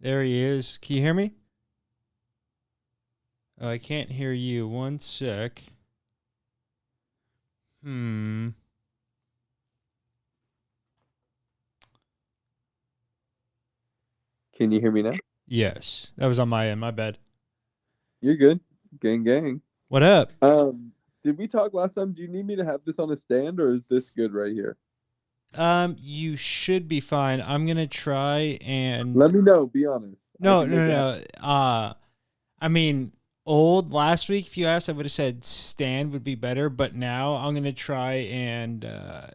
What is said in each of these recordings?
There he is. Can you hear me? Oh, I can't hear you. One sec. Hmm. Can you hear me now? Yes, that was on my end. My bad. You're good. Gang, gang. What up? Um, did we talk last time? Do you need me to have this on a stand or is this good right here? You should be fine. I'm gonna try and Let me know. Be honest. I no, can make no, it happen. no. I mean, old last week. If you asked, I would have said stand would be better. But now I'm gonna try and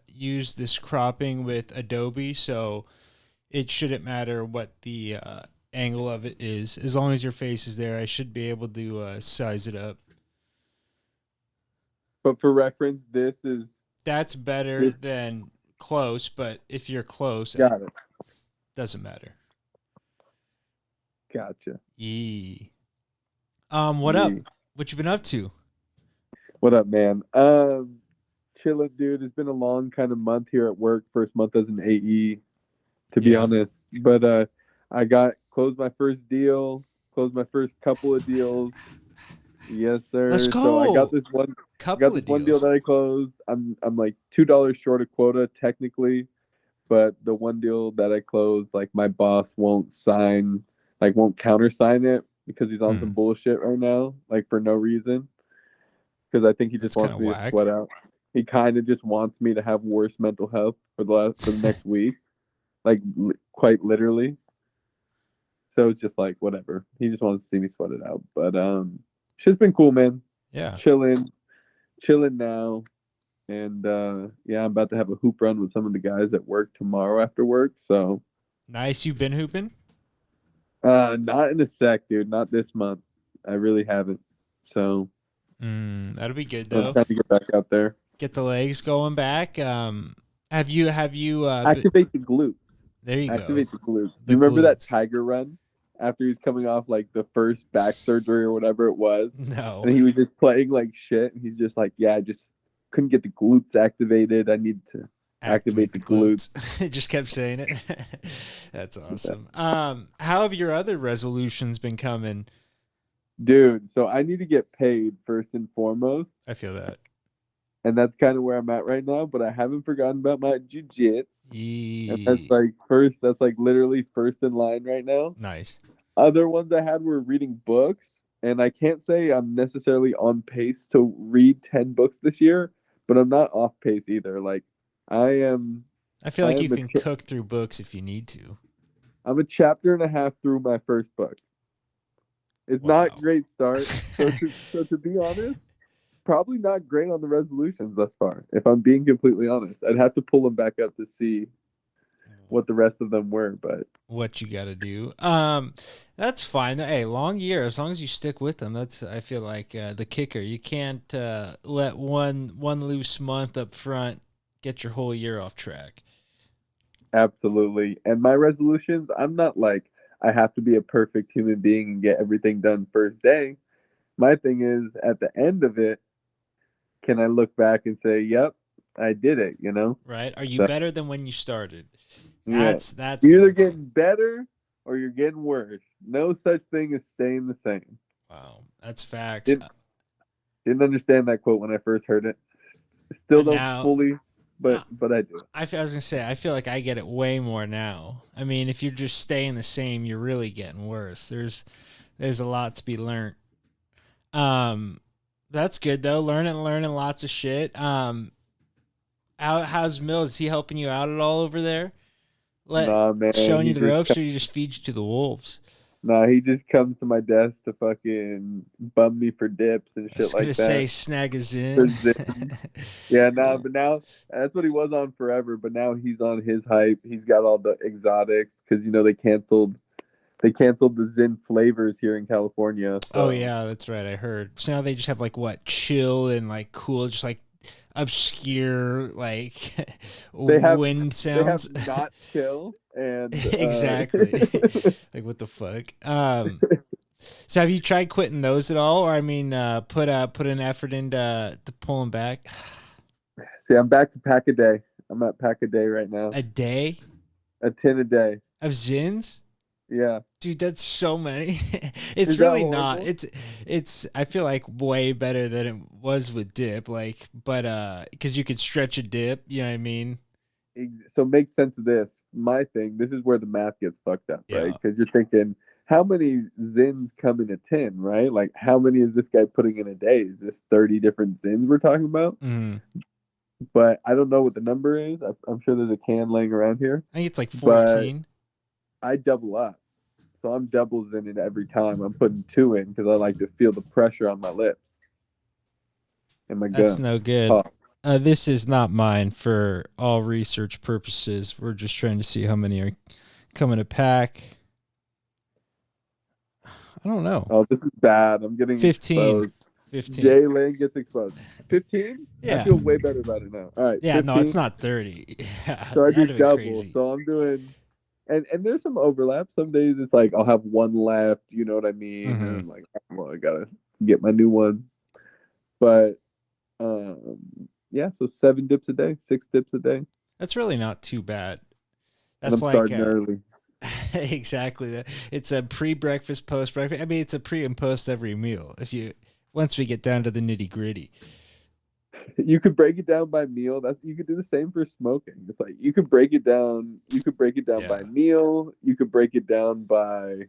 use this cropping with Adobe, so it shouldn't matter what the angle of it is. As long as your face is there, I should be able to size it up. But for reference, this is That's better this. than close, but if you're close, it Got it. doesn't matter. Gotcha. Yee. What up? Yeah. What you been up to? What up, man? Chilling, dude. It's been a long kind of month here at work. First month as an AE, to be Yeah. honest. But I got closed my first deal. Closed my first couple of deals. Yes, Let's sir. So I got go. this one. I got Couple this of one deal deals. that I closed. I'm like $2 short of quota technically, but the one deal that I closed, like my boss won't sign, like won't countersign it because he's on some Hmm. bullshit right now, like for no reason. Because I think he just That's kind wants of me to whack. sweat out. He kind of just wants me to have worse mental health for the next week, like quite literally. So it's just like whatever. He just wants to see me sweat it out. But shit's been cool, man. Yeah. Chilling, chilling now. And yeah, I'm about to have a hoop run with some of the guys at work tomorrow after work. So Nice. You been hooping? not in a sec, dude. Not this month. I really haven't. So That'll be good I'm though. trying to get back out there. Get the legs going back. Have you Activate the glutes. there you go. Activate the glutes. Do The you remember that glutes. tiger run after he was coming off like the first back surgery or whatever it was? No. And he was just playing like shit. And he's just like, yeah, I just couldn't get the glutes activated. I need to activate Activate the the glutes. glutes. It just kept saying it. That's awesome. How have your other resolutions been coming? Dude, so I need to get paid first and foremost. I feel that. And that's kind of where I'm at right now. But I haven't forgotten about my jujits, and that's Yee. like first. That's like literally first in line right now. Nice. Other ones I had were reading books, and I can't say I'm necessarily on pace to read 10 books this year, but I'm not off pace either. Like I am, I feel I like you am can cook through books if you need to. I'm a chapter and a half through my first book. It's not Wow. great start. So to be honest, probably not great on the resolutions thus far. If I'm being completely honest, I'd have to pull them back up to see what the rest of them were. But What you got to do. That's fine. Hey, long year as long as you stick with them. That's I feel like the kicker. You can't let one loose month up front get your whole year off track. absolutely. And my resolutions, I'm not like I have to be a perfect human being and get everything done first day. My thing is at the end of it, can I look back and say, "Yep, I did it," you know? Right? Are you So, better than when you started? yeah. That's the You're either most getting better or you're getting worse. No such thing as staying the same. wow. That's facts. Didn't didn't understand that quote when I first heard it. Still And don't now fully, uh, but I do. I was gonna say I feel like I get it way more now. I mean, if you're just staying the same, you're really getting worse. There's a lot to be learned. Um, that's good though. Learning lots of shit. How's Mills? Is he helping you out at all over there? Nah, man. Showing you the ropes, or he just feeds you to the wolves? He just comes to my desk to fucking bum me for dips and I shit was gonna like say that. snag a For zin. Zins. Yeah, but now that's what he was on forever. But now he's on his hype. He's got all the exotics because they canceled the Zin flavors here in California. Oh So yeah, that's right. I heard. So now they just have like what chill and like cool, just like obscure like they have wind they have sounds. not chill and Exactly. Like what the fuck? So have you tried quitting those at all, or I mean, put an effort into to pulling back see, I'm back to pack a day. I'm at pack a day right now. a day A tin a day. of zins? Yeah. Dude, that's so many. Is It's that really not. horrible? It's I feel like way better than it was with dip, like, but because you could stretch a dip, you know what I mean? So make sense of this. My thing, this is where the math gets fucked up, right? Yeah. Because you're thinking, how many zins come in a 10, right? Like, how many is this guy putting in a day? Is this 30 different zins we're talking about? Mm. But I don't know what the number is. I'm sure there's a can laying around here, I think it's like but 14. I double up. So I'm double zinning every time. I'm putting two in because I like to feel the pressure on my lips and my That's gums. no good. Oh, This is not mine for all research purposes. We're just trying to see how many are coming to pack. I don't know. oh, this is bad. I'm getting 15. exposed. 15. Jay Lane gets exposed. 15? I Yeah. feel way better about it now. All right, Yeah, no, it's 15. not 30. Yeah, So I do that'd have been double. crazy. So I'm doing, and there's some overlap. Some days it's like I'll have one left. You know what I mean? And Hmm. I'm like, well, I gotta get my new one. But um, yeah. So 7 dips a day, 6 dips a day, That's really not too bad. and That's I'm like starting early. exactly. It's a pre-breakfast, post-breakfast. I mean, it's a pre and post every meal. If you once we get down to the nitty-gritty. You could break it down by meal. That's you could do the same for smoking. It's like you could break it down. You could break it down by Yeah, meal. You could break it down by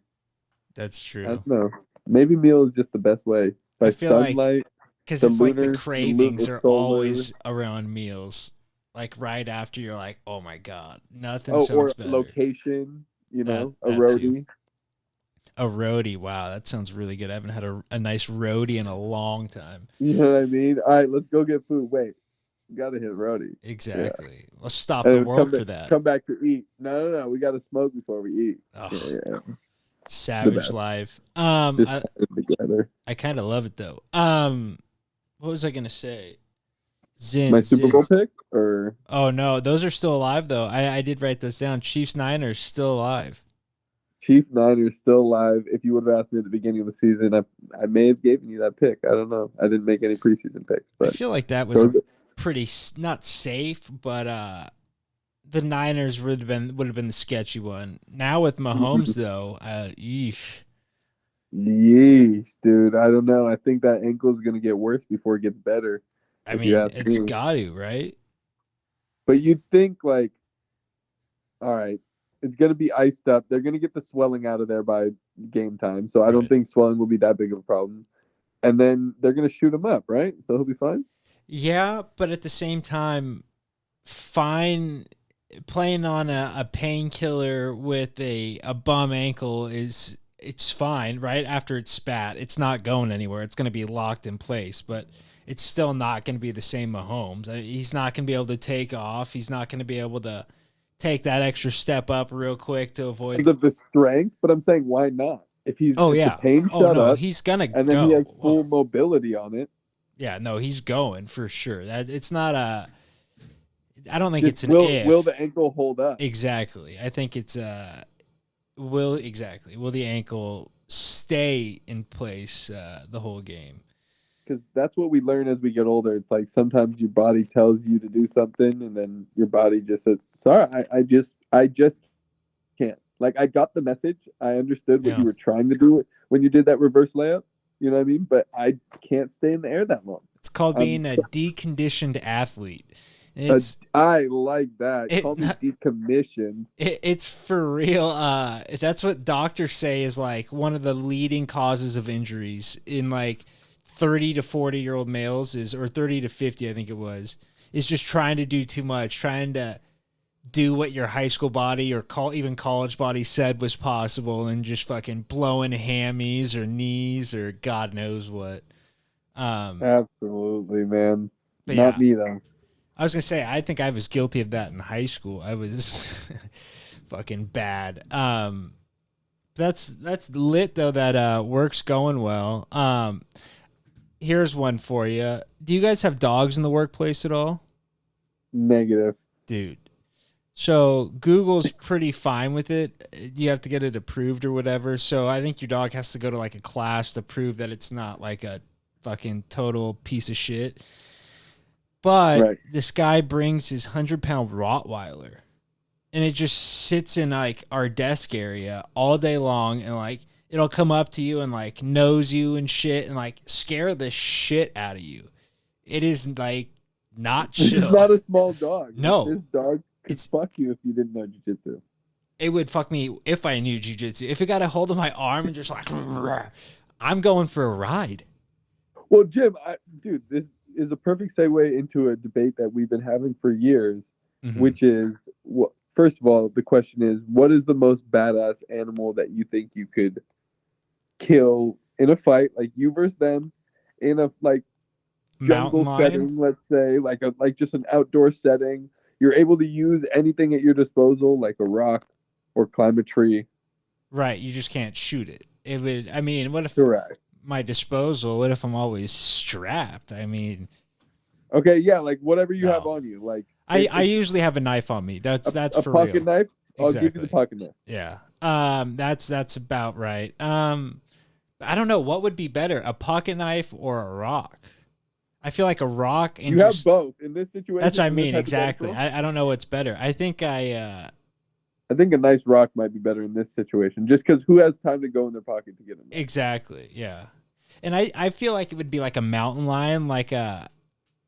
that's I true. don't know. Maybe meal is just the best way. I By feel like sunlight, because the it's like the lunar, cravings the are solar. always around meals. Like right after you're like, oh my god, nothing Oh, sounds or better. location. That A that too. roadie. A roadie, wow, that sounds really good. I haven't had a nice roadie in a long time. You know what I mean? All right, let's go get food. Wait, we gotta hit roadie. Yeah, Exactly. Let's stop and the then world for that. come back to eat. No, no, no. We gotta smoke before we eat. Yeah, Oh, yeah. The savage best. life. Just together. I kind of love it though. What was I gonna say? My Zins, Super Bowl Zins. pick or Oh no, those are still alive though. I did write those down. Chiefs Niners still alive. Chief Niners still alive. If you would have asked me at the beginning of the season, I may have given you that pick. I don't know. I didn't make any preseason picks, I but feel like that was go a pretty not safe, but the Niners would have been the sketchy one. Now with Mahomes though, yeesh. Yeesh, dude. I don't know. I think that ankle is gonna get worse before it gets better, I if you mean, ask it's me. got to, right? But It, you'd think like, all right, it's gonna be iced up. They're gonna get the swelling out of there by game time, so I don't right. think swelling will be that big of a problem. And then they're gonna shoot him up, right? So he'll be fine. Yeah, but at the same time, fine playing on a painkiller with a bum ankle is it's fine, right? After it's spat, it's not going anywhere. It's going to be locked in place, but it's still not going to be the same Mahomes. He's not going to be able to take off. He's not going to be able to take that extra step up real quick to avoid. Because of the strength, but I'm saying why not? Oh If the yeah. pain Oh shut no, up he's gonna and then he has go. full Oh mobility on it, yeah, no, he's going for sure. That it's not a. I don't think just it's an will if. the ankle hold up? Exactly. I think it's will the ankle stay in place the whole game? Because that's what we learn as we get older. It's like sometimes your body tells you to do something, and then your body just says, "Sorry, I just can't." Like I got the message. I understood what Yeah. you were trying to do when you did that reverse layup. You know what I mean? But I can't stay in the air that long. It's called I'm being a deconditioned athlete. Uh, It's I like that. it, Call me decommissioned. it's for real. That's what doctors say is like one of the leading causes of injuries in like 30 to 40-year-old males is or 30 to 50, I think it was, is just trying to do too much, trying to do what your high school body or even college body said was possible and just fucking blowing hammies or knees or God knows what. Um, Absolutely, man. but Not yeah, me though. I was gonna say I think I was guilty of that in high school. I was fucking bad. That's lit though. That work's going well. Here's one for you. Do you guys have dogs in the workplace at all, Negative. dude? So Google's pretty fine with it. You have to get it approved or whatever. So I think your dog has to go to like a class to prove that it's not like a fucking total piece of shit. But Right. this guy brings his 100-pound Rottweiler. and it just sits in like our desk area all day long, and like it'll come up to you and like nose you and shit and like scare the shit out of you. It is like not This is chill. not a small dog. This No, dog could it's fuck you if you didn't know jujitsu. it would fuck me if I knew jujitsu. If it got a hold of my arm and just like, I'm going for a ride. Well, Jim, dude, this is a perfect segue into a debate that we've been having for years, Mm-hmm. which is, first of all, the question is, what is the most badass animal that you think you could kill in a fight, like you versus them, in a like Mountain jungle lion, setting, let's say, like just an outdoor setting. You're able to use anything at your disposal, like a rock or climb a tree. right? You just can't shoot it. It would. I mean, what if Correct. my disposal? What if I'm always strapped? I mean, Okay, yeah, like whatever you have no. on you, like I usually have a knife on me. That's a for pocket real. knife. I'll give you the Exactly. pocket knife. Yeah. That's about right. I don't know what would be better, a pocket knife or a rock. I feel like a rock and You have just both in this that's situation. what I In this mean exactly. hypothetical, I don't know what's better. I think a nice rock might be better in this situation, just because who has time to go in their pocket to get a knife? exactly, yeah. And I feel like it would be like a mountain lion, like a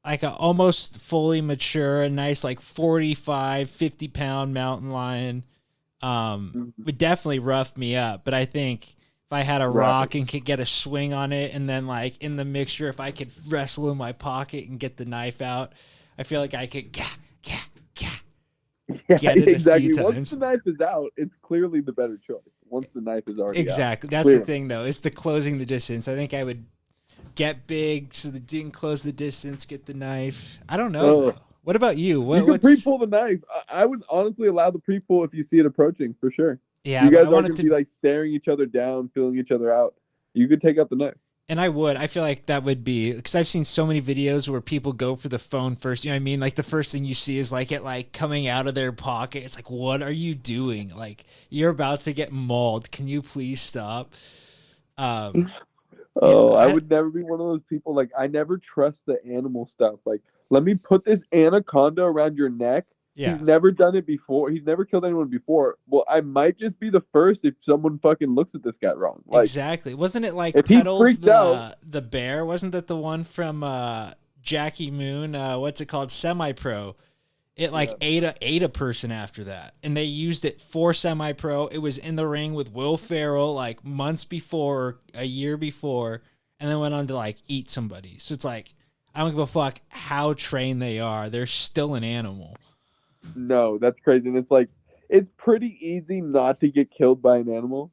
almost fully mature, a nice like 45, 50 pound mountain lion. Mhm. Would definitely rough me up, but I think if I had a Right. rock and could get a swing on it, and then like in the mixture, if I could wrestle in my pocket and get the knife out, I feel like I could Yeah, get it a few exactly. Once the times. knife is out, it's clearly the better choice. Once the knife is already out, Exactly. That's the clearly. thing, though. It's the closing the distance. I think I would get big so that didn't close the distance, get the knife. I don't know Oh, though. What about you? you can What's pre-pull the knife. I would honestly allow the pre-pull if you see it approaching for sure. If yeah, you but I guys are wanted going to be to like staring each other down, feeling each other out, you could take out the knife. and I would. I feel like that would be because I've seen so many videos where people go for the phone first. You know what I mean? Like the first thing you see is like it like coming out of their pocket. It's like, what are you doing? Like you're about to get mauled. Can you please stop? Um, yeah, Oh, I would never be one of those people. Like, I never trust the animal stuff. Like, let me put this anaconda around your neck. He's yeah, never done it before. He's never killed anyone before. Well, I might just be the first if someone fucking looks at this guy wrong. Like, exactly. Wasn't it like if he's Pedals freaked out, the bear? Wasn't that the one from Jackie Moon? What's it called? Semi Pro. It like yeah, ate a person after that, and they used it for Semi Pro. It was in the ring with Will Ferrell like months before, a year before, and then went on to like eat somebody. So it's like I don't give a fuck how trained they are. They're still an animal. no, that's crazy. And it's like, it's pretty easy not to get killed by an animal.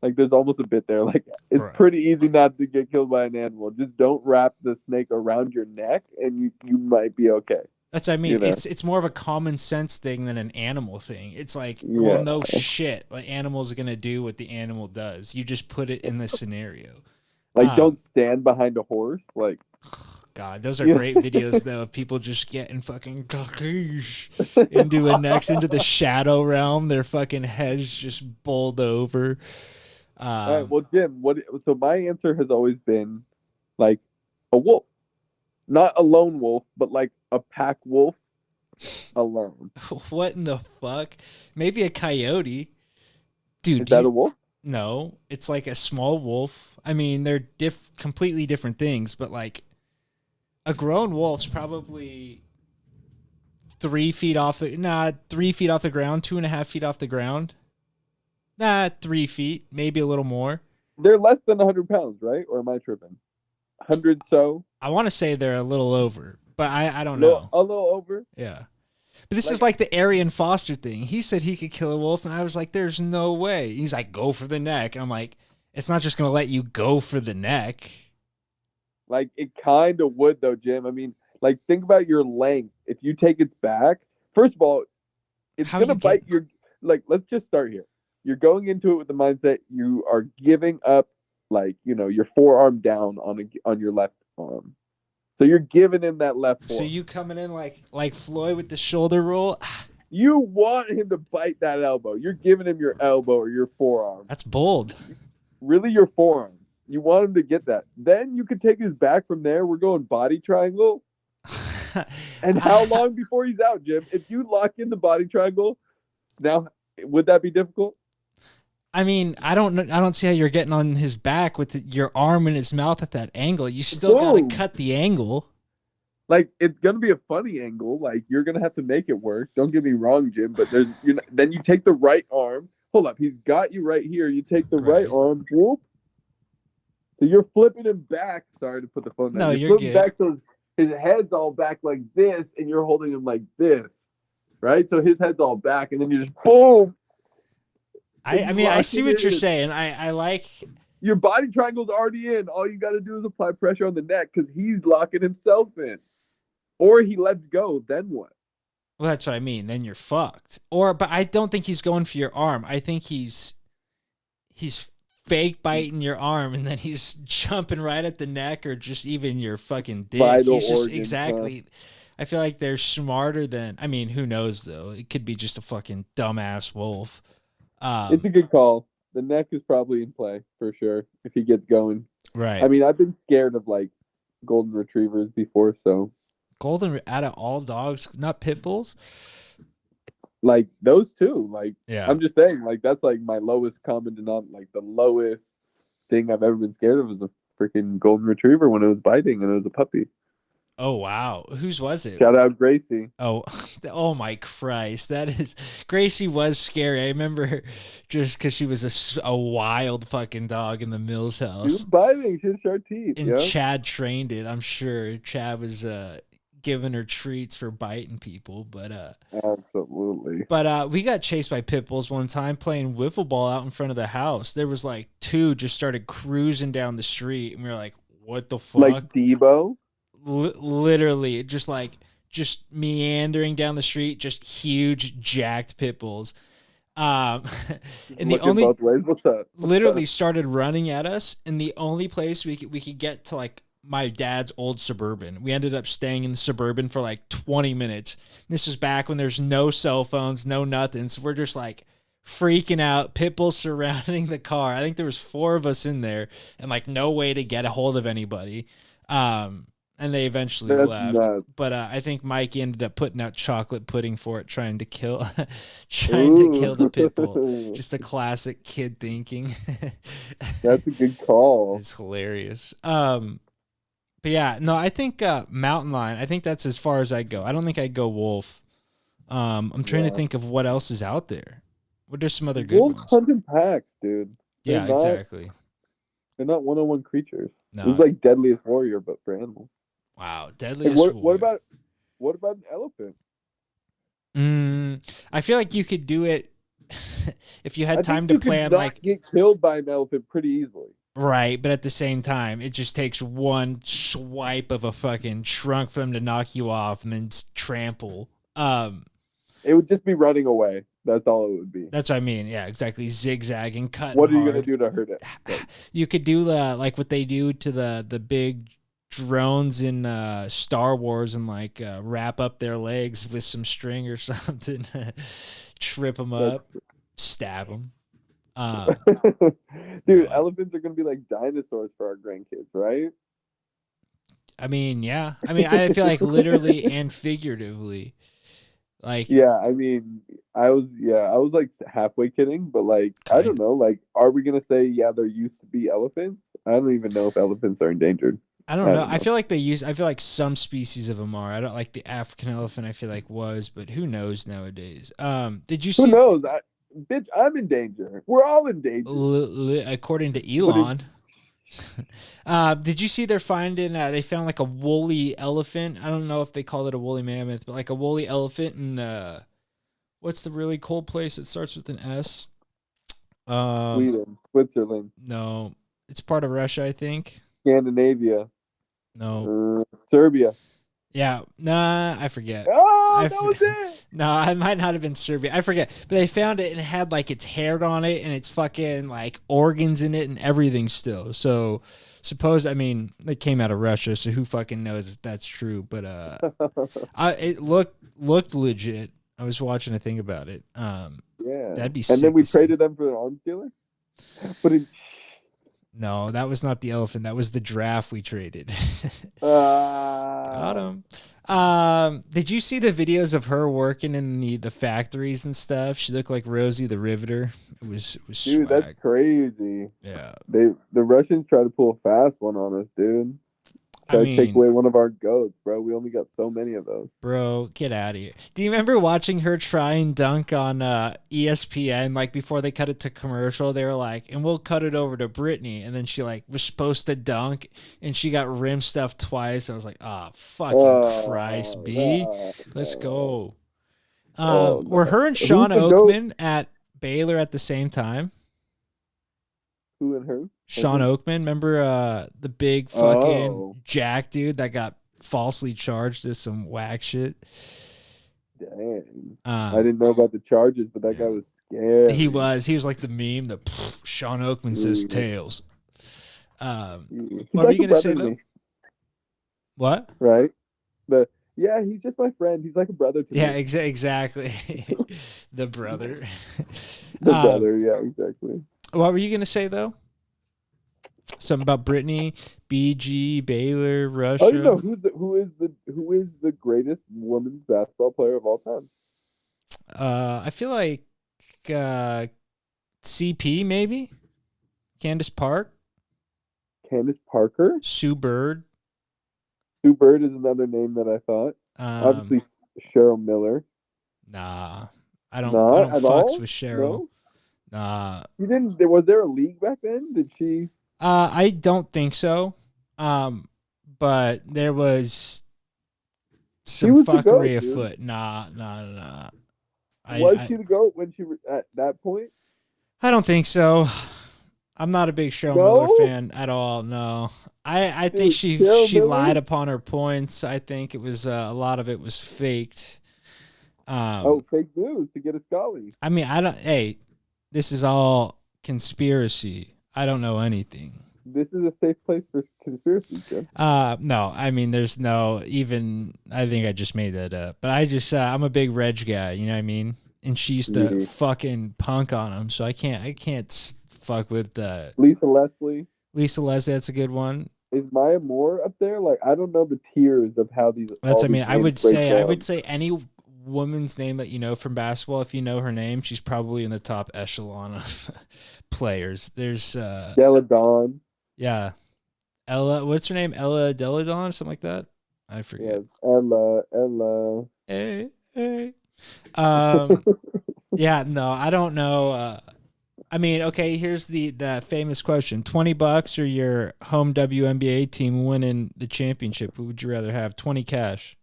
Like, there's almost a bit there. Like, it's Right. pretty easy not to get killed by an animal. Just don't wrap the snake around your neck, and you might be okay. That's what I You mean. know? It's more of a common sense thing than an animal thing. It's like, well, Yeah. no shit. Like animals are gonna do what the animal does. You just put it in the scenario. Like, Um, don't stand behind a horse. Like, God, those are you great videos though of people just getting fucking into the shadow realm. Their fucking heads just bowled over. all right, Um, well, Jim, so my answer has always been like a wolf, not a lone wolf, but like a pack wolf alone. what in the fuck? Maybe a coyote, dude. Is that a wolf? No, it's like a small wolf. I mean, they're completely different things, but like a grown wolf's probably 3 feet off the 3 feet off the ground, 2.5 feet off the ground. 3 feet, maybe a little more. They're less than 100 pounds, right? Or am I tripping? 100 so, I want to say they're a little over, but I don't know. a little over. Yeah. But this is Like, like the Arian Foster thing. He said he could kill a wolf, and I was like, there's no way. He's like, go for the neck. And I'm like, it's not just going to let you go for the neck. like it kind of would though, Jim. I mean, like think about your length. If you take its back, first of all, it's How gonna you get. bite your. Like, let's just start here. You're going into it with the mindset you are giving up, like your forearm down on your left arm. So you're giving him that left So forearm. you coming in like Floyd with the shoulder roll? You want him to bite that elbow. You're giving him your elbow or your forearm. That's bold. Really, your forearm. You want him to get that. Then you could take his back from there. We're going body triangle. And how long before he's out, Jim? If you lock in the body triangle, Now, would that be difficult? I mean, I don't see how you're getting on his back with your arm in his mouth at that angle. You still got to Boom. cut the angle. Like it's gonna be a funny angle. Like you're gonna have to make it work. Don't get me wrong, Jim. But then you take the right arm. Hold up, he's got you right here. You take the right Right. arm. Whoop. So you're flipping him back. Sorry to put the phone down. No, You're you're flipping good. back so his head's all back like this, and you're holding him like this, right? So his head's all back, and then you just boom, and I you mean, I lock see it what you're in. saying. I like. Your body triangle's already in. All you got to do is apply pressure on the neck because he's locking himself in, or he lets go. Then what? Well, that's what I mean. Then you're fucked. But I don't think he's going for your arm. I think he's fake biting your arm and then he's jumping right at the neck or just even your fucking dick. Vital He's just organs, huh? exactly. I feel like they're smarter than. I mean, who knows though? It could be just a fucking dumbass wolf. It's a good call. The neck is probably in play for sure if he gets going. I Right. mean, I've been scared of like golden retrievers before, so Golden out of all dogs, not pit bulls. like those two, like Yeah. I'm just saying, like that's like my lowest common denominator, like the lowest thing I've ever been scared of was a freaking golden retriever when it was biting and it was a puppy. Oh wow. Whose was it? Shout out Gracie. Oh, oh my Christ! That is Gracie was scary. I remember her just because she was a wild fucking dog in the Mills She was house, biting. She had sharp teeth. and Yeah, Chad trained it. I'm sure Chad was giving her treats for biting people, absolutely. we got chased by pit bulls one time playing wiffle ball out in front of the house. There was like two just started cruising down the street, and we were like, "What the Like fuck?" Debo. Literally just meandering down the street, just huge jacked pit bulls. Um, and the Looking only both ways. What's up? literally started running at us, and the only place we could get to like my dad's old Suburban. We ended up staying in the Suburban for like 20 minutes. This was back when there's no cell phones, no nothing. So we're just like freaking out, pit bulls surrounding the car. I think there was four of us in there, and like no way to get a hold of anybody. And they eventually That's left. nuts. But I think Mikey ended up putting out chocolate pudding for it, trying to kill, trying to kill the pit bull. Ooh. Just a classic kid thinking. That's a good call. It's hilarious. But yeah, no, I think mountain lion. I think that's as far as I go. I don't think I'd go wolf. I'm trying to Yeah. think of what else is out there. What are some other good Wolves ones? hunt in packs, dude. They're Yeah, not exactly. they're not one-on-one creatures. It was No, like Deadliest Warrior, but for animals. wow, And deadliest warrior. what about an elephant? I feel like you could do it if you I had think time to you could plan, not like get killed by an elephant pretty easily. right, but at the same time, it just takes one swipe of a fucking trunk for them to knock you off and then trample. It would just be running away. That's all it would be. That's what I mean. Yeah, exactly. Zigzagging, cutting What are you hard. gonna do to hurt it? Like, You could do like what they do to the big drones in Star Wars and like wrap up their legs with some string or something, trip them up, stab them. dude, But, elephants are gonna be like dinosaurs for our grandkids, right? I mean, yeah. I mean, I feel like literally and figuratively, like Yeah, I mean, I was like halfway kidding, but like I don't kind. know, like are we gonna say yeah there used to be elephants? I don't even know if elephants are endangered. I don't I know. don't I know. feel like they use. I feel like some species of them are. I don't like the African elephant. I feel like was, but who knows nowadays? Did you Who see? knows? Bitch, I'm in danger. We're all in danger. According to But it, Elon, did you see they're finding? They found like a woolly elephant. I don't know if they call it a woolly mammoth, but like a woolly elephant in what's the really cold place that starts with an S? Sweden, Switzerland, No, it's part of Russia, I think. Scandinavia, No, Serbia. yeah, nah, I forget. Oh, that was it. No, it might not have been Serbia. I forget. But they found it and it had like its hair on it and its fucking like organs in it and everything still. So I mean, it came out of Russia, so who fucking knows if that's true, but it looked legit. I was watching a thing about it. Yeah. That'd be And then sick we to see. traded them for an arms dealer. But it, No, that was not the elephant. That was the giraffe we traded. Got uh, him. Did you see the videos of her working in the factories and stuff? She looked like Rosie the Riveter. It was Dude, that's swag. crazy. Yeah. The Russians try to pull a fast one on us, dude. I Try to take mean, away one of our goats, bro. We only got so many of those. bro, get out of here. Do you remember watching her try and dunk on ESPN? Like before they cut it to commercial, they were like, and we'll cut it over to Brittany. And then she like was supposed to dunk and she got rim stuffed twice. I was like, ah, oh, fucking Christ, Oh, B. Let's no. go. Oh, Were no. her and Who's Sean the GOAT? Oakman at Baylor at the same time? Who and her? Sean Oakman, remember the big fucking Oh, jack dude that got falsely charged as some whack shit? dang. I Um, didn't know about the charges, but that guy yeah. was scary. He was like the meme that Sean Oakman says Dude, tails. he's What were you like a gonna say brother to though? me, What? right? The Yeah, he's just my friend. He's like a brother to Yeah, me. exactly. The brother. The um, brother, yeah, exactly. what were you gonna say though? Something about Brittany, BG, Baylor, Oh, you know Russia. who is the greatest women's basketball player of all time? I feel like uh, CP maybe. Candace Park, Candace Parker. Sue Bird. Sue Bird is another name that I thought. Um, Obviously, Cheryl Miller. nah, I don't Not at fucks all. with Cheryl. No, Nah, you didn't. Was there a league back then? Did she? I don't think so. But there was She some was the goat, fuckery dude. afoot. Nah. Was I she the goat when she at that point? I don't think so. I'm not a big Cheryl Miller No, fan at all. No, I think dude. she Cheryl she Miller. lied upon her points. I think it was a lot of it was faked. Oh, Um, fake news to get a Scully. I mean, I don't. Hey, this is all conspiracy. I don't know anything. This is a safe place for conspiracies, Jim. No, I mean, there's no even. I think I just made that up. But I'm a big Reg guy. You know what I mean? And she used to Yeah. fucking punk on him, so I can't fuck with Lisa Leslie. Lisa Leslie. That's a good one. Is Maya Moore up there? Like I don't know the tiers of how these That's. all I these mean, names break I would down. say any woman's name that you know from basketball, if you know her name, she's probably in the top echelon of players. There's Della Dawn. yeah, Ella. What's her name? Ella Deladon or something like that. I forget. Yes, Ella. Hey. Um. Yeah. No, I don't know. I mean, okay. Here's the famous question: $20 or your home WNBA team winning the championship? Who would you rather have? 20 cash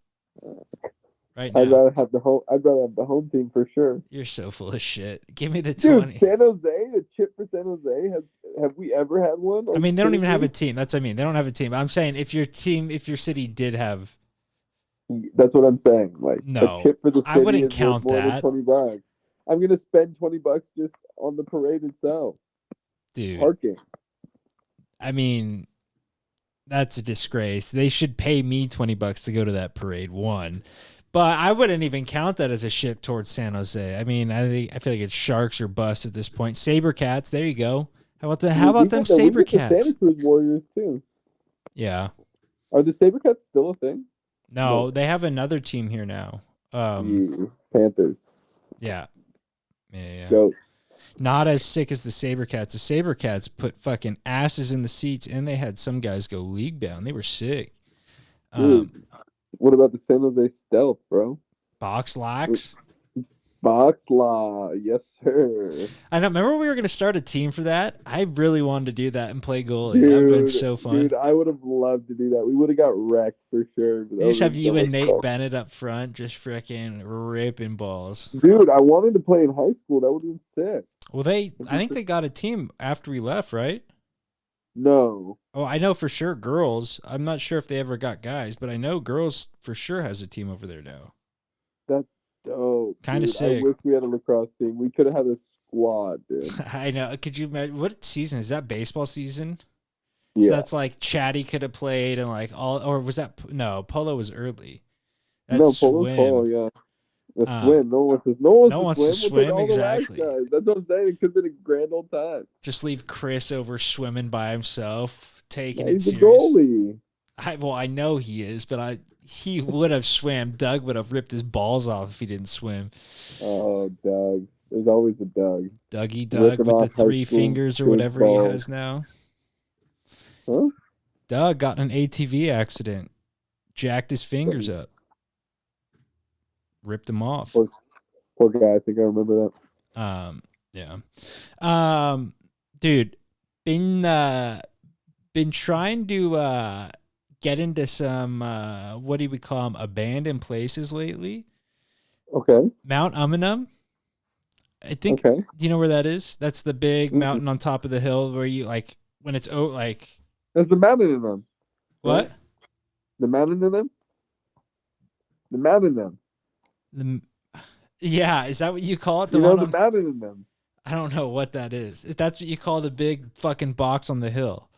right I'd now. rather have the home. I'd rather have the home team for sure. You're so full of shit. Give me the Dude, 20. San Jose, the chip for San Jose. Have we ever had one? Are I you mean, they don't kidding even have a me? team. That's what I mean. They don't have a team. I'm saying if your city did have, That's what I'm saying. Like a no, chip for the I city wouldn't is worth count more than that, $20. I'm gonna spend $20 just on the parade itself. dude. Parking. I mean, that's a disgrace. They should pay me $20 to go to that parade. One, but I wouldn't even count that as a ship towards San Jose. I mean, I feel like it's sharks or bust at this point. Sabercats, there you go. How We about them get the Santa Sabercats? Cruz Warriors too. Yeah. Are the Sabercats still a thing? No, No. they have another team here now. Yeah. Panthers. Yeah. Yeah. Go. Not as sick as the Sabercats. The Sabercats put fucking asses in the seats and they had some guys go league bound. They were sick. Dude, what about the San Jose Stealth, bro? Box lax. Box Law. Yes, sir. I know. Remember we were going to start a team for that? I really wanted to do that and play goalie. That would have been so fun. Dude, I would have loved to do that. We would have got wrecked for sure. But that You just would have have been you so and much Nate fun. Bennett up front just freaking ripping balls. Dude, I wanted to play in high school. That would have been sick. Well, I think they got a team after we left, right? No. Oh, I know for sure girls. I'm not sure if they ever got guys, but I know girls for sure has a team over there now. That's dope. Kind of Dude, sick. I wish we had a lacrosse team. We could have had a squad, dude. I know. Could you imagine what season is that? Baseball season? So Yeah. that's like Chatty could have played and like all, or was that no? Polo was early. No, That's polo, swim. yeah. The Um, swim. No one no one wants wants to to swim. We'll take swim, all the last exactly. guys. That's what I'm saying. It could have been a grand old time. Just leave Chris over swimming by himself, taking Now it he's the serious. goalie. I know he is, but He would have swam. Doug would have ripped his balls off if he didn't swim. Oh, Doug. There's always a Doug. Dougie Doug Ripping with the off high three school fingers or kids' whatever he balls. has now. Huh? Doug got in an ATV accident, jacked his fingers up, ripped them off. Poor guy. I think I remember that. Yeah. Dude, been trying to get into some what do we call them, abandoned places lately. Okay. Mount Umunum. I think. Okay. Do you know where that is? That's the big mountain on top of the hill where you like when it's like. There's the mountain in them. What? Right? The mountain in them. The mountain in them. Yeah, is that what you call it? The mountain in them. I don't know what that is. If that's what you call the big fucking box on the hill.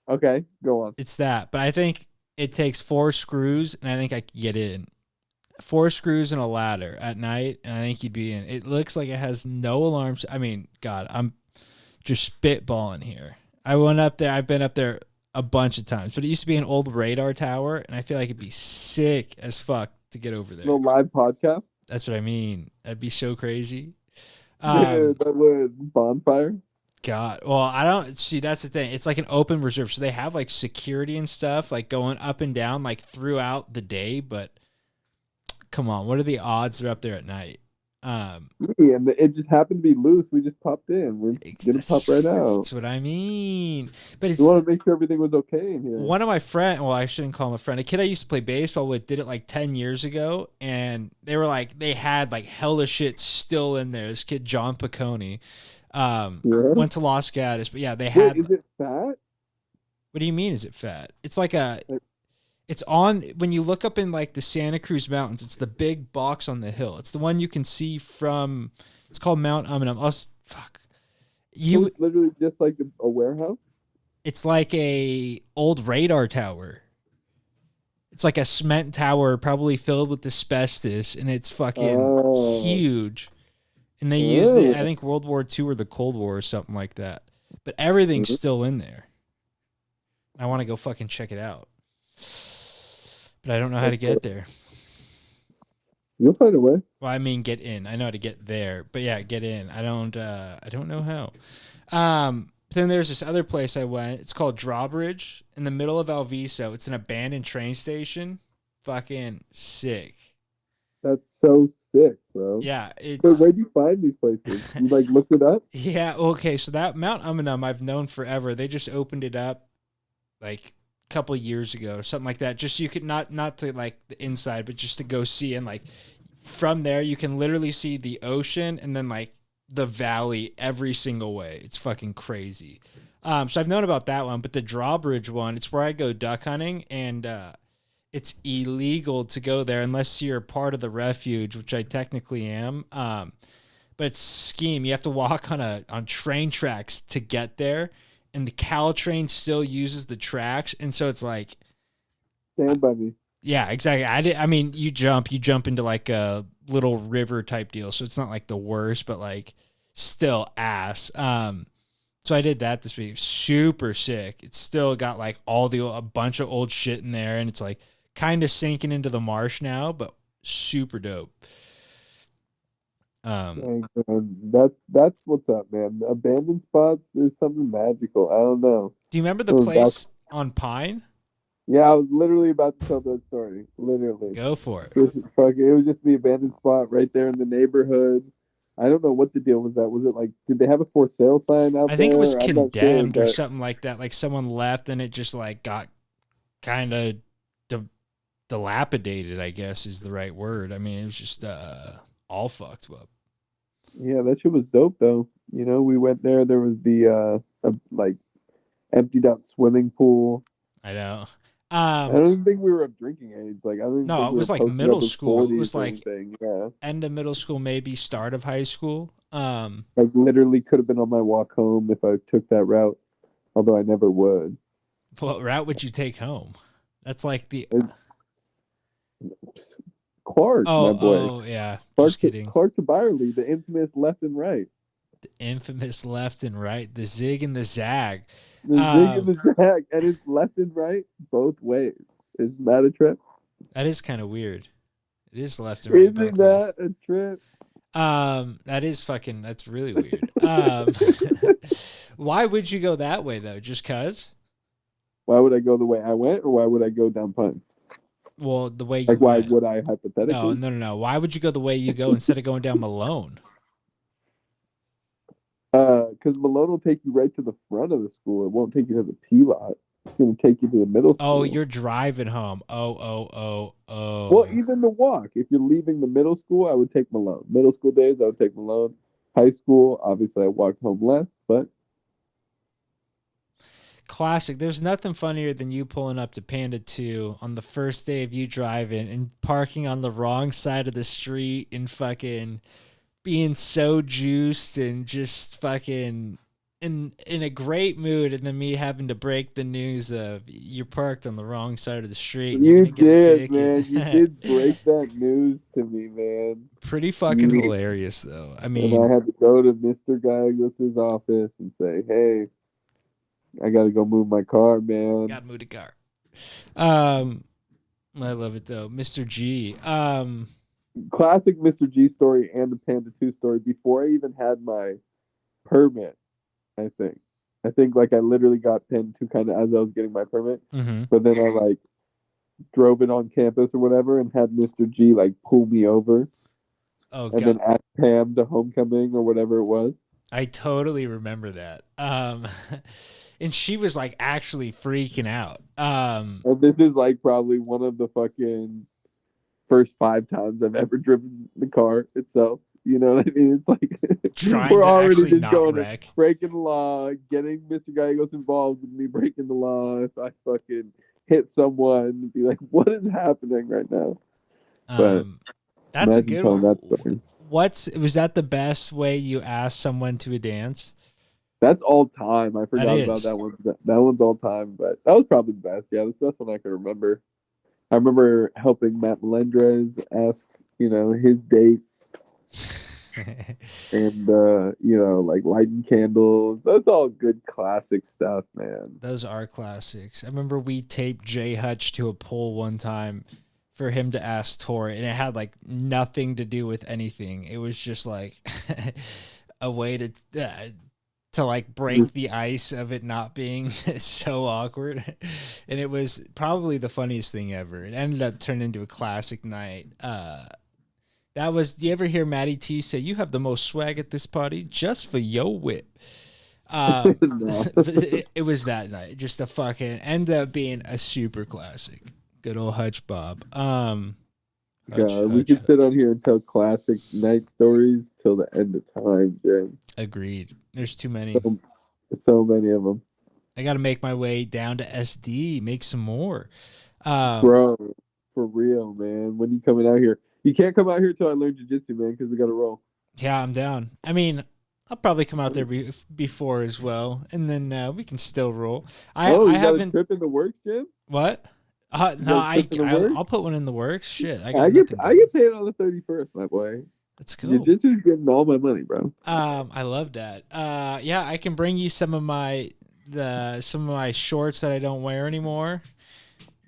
Okay, go on. It's that. But I think it takes 4 screws, and I think I could get in. 4 screws and a ladder at night, and I think you'd be in. It looks like it has no alarms. I mean, God, I'm just spitballing here. I went up there. I've been up there a bunch of times, but it used to be an old radar tower, and I feel like it'd be sick as fuck to get over there. No live podcast? That's what I mean. That'd be so crazy. Yeah, that would bonfire. God, well, I don't see. That's the thing. It's like an open reserve, so they have like security and stuff, like going up and down, like throughout the day. But come on, what are the odds they're up there at night? And it just happened to be loose. We just popped in. We're gonna pop right out. That's what I mean. But it's, we want to make sure everything was okay in here. One of my friends, well, I shouldn't call him a friend. A kid I used to play baseball with did it like 10 years ago, and they were like, they had like hella shit still in there. This kid, John Piccone, went to Los Gatos, but yeah, they had. Wait, is it fat? What do you mean? Is it fat? It's like it's on when you look up in like the Santa Cruz Mountains. It's the big box on the hill. It's the one you can see from. It's called Mount Umunum. Fuck. It's literally just like a warehouse. It's like a old radar tower. It's like a cement tower, probably filled with asbestos, and it's fucking huge. And they used it, I think, World War II or the Cold War or something like that. But everything's still in there. I want to go fucking check it out. But I don't know how to get there. You'll find a way. Well, I mean, get in. I know how to get there, but yeah, get in. I don't know how. But then there's this other place I went. It's called Drawbridge in the middle of Alviso. It's an abandoned train station. Fucking sick. That's so sick, bro. Yeah, But where'd you find these places? You like looked it up? Yeah. Okay. So that Mount Umunum I've known forever. They just opened it up like couple years ago or something like that, just you could not to like the inside, but just to go see, and like from there you can literally see the ocean and then like the valley every single way. It's fucking crazy. So I've known about that one, but the Drawbridge one, it's where I go duck hunting, and it's illegal to go there unless you're part of the refuge, which I technically am. But it's scheme. You have to walk on train tracks to get there. And the Caltrain still uses the tracks, and so it's like, stand by me. Yeah, exactly. I mean, you jump into like a little river type deal, so it's not like the worst, but like still ass. So I did that this week. Super sick. It's still got like a bunch of old shit in there, and it's like kind of sinking into the marsh now, but super dope. That's what's up, man. Abandoned spots, there's something magical. I don't know. Do you remember the place on Pine? Yeah, I was literally about to tell that story. Literally. Go for it. It was just the abandoned spot right there in the neighborhood. I don't know what the deal was. Was it like, did they have a for sale sign out there? I think it was condemned or something like that. Like someone left and it just like got kind of dilapidated, I guess is the right word. I mean, it was just all fucked up. Yeah, that shit was dope though. You know, we went there. There was the like emptied out swimming pool. I know. I don't even think we were of drinking age. Like I don't. No, it was like middle school. It was like yeah, end of middle school, maybe start of high school. Like literally could have been on my walk home if I took that route, although I never would. What route would you take home? That's like the Clark, my boy. Oh, yeah. Clark, just kidding. Clark to Byerly, the infamous left and right. The infamous left and right. The zig and the zag. The zig and the zag. And it's left and right both ways. Isn't that a trip? That is kind of weird. It is left and right Isn't buckles. that a trip? That is fucking. That's really weird. Why would you go that way though? Just cause? Why would I go the way I went, or why would I go down Pine? Well, the way you Like, why went. would I No, hypothetically? no, no, no. Why would you go the way you go instead of going down Malone? Because Malone will take you right to the front of the school. It won't take you to the P lot. It's gonna take you to the middle Oh, school. you're driving home. Well, Oh. even the walk. If you're leaving the middle school, I would take Malone. Middle school days, I would take Malone. High school, obviously, I walked home less, but Classic. There's nothing funnier than you pulling up to Panda 2 on the first day of you driving and parking on the wrong side of the street and fucking being so juiced and just fucking in a great mood, and then me having to break the news of you're parked on the wrong side of the street and you're you gonna get a did, ticket. man. You did break that news to me, man. Pretty fucking You, hilarious though. I and I mean, had to go to Mr. Gallegos' office and say, hey, I got to go move my car, man. gotta move the car. Um, I love it though, Mr. G. Classic Mr. G story and the Panda 2 story before I even had my permit, I think. I think like I literally got Panda 2 kind of as I was getting my permit, Mm-hmm. but then I like drove it on campus or whatever and had Mr. G like pull me over Oh and god, then ask Pam to homecoming or whatever it was. I totally remember that. And she was like actually freaking out. And this is like probably one of the fucking first 5 times I've ever driven the car itself. You know what I mean? It's like Trying we're to already actually just not going to wreck. breaking the law, getting Mr. Gallegos involved with me breaking the law. If I fucking hit someone, be like, what is happening right now? But That's a imagine good telling one. that story. Was that the best way you asked someone to a dance? That's all time. I That forgot about is. that one. That one's all time, but that was probably the best. Yeah, that's the best one I can remember. I remember helping Matt Melendrez ask, his dates and like lighting candles. That's all good classic stuff, man. Those are classics. I remember we taped Jay Hutch to a pole one time for him to ask Tor, and it had like nothing to do with anything. It was just like a way to like break the ice of it not being so awkward. And it was probably the funniest thing ever. It ended up turning into a classic night. Do you ever hear Matty T say, "You have the most swag at this party just for your wit"? No. It was that night. Just a fucking ended up being a super classic. Good old Hutch Bob. God, we could sit on here and tell classic night stories till the end of time, Jay. Agreed. There's too many. So many of them. I got to make my way down to SD, make some more. Um, Bro, for real, man. When you coming out here? You can't come out here till I learn jiu-jitsu, man, because we got to roll. yeah, I'm down. I mean, I'll probably come out there before as well, and then we can still roll. I You got haven't. a trip in the works, Jim? What? No, I'll put one in the works. Shit, I got I nothing. get paid on the 31st, my boy. Let's go. Jiu-jitsu's getting all my money, bro. I love that. Yeah, I can bring you some of my shorts that I don't wear anymore.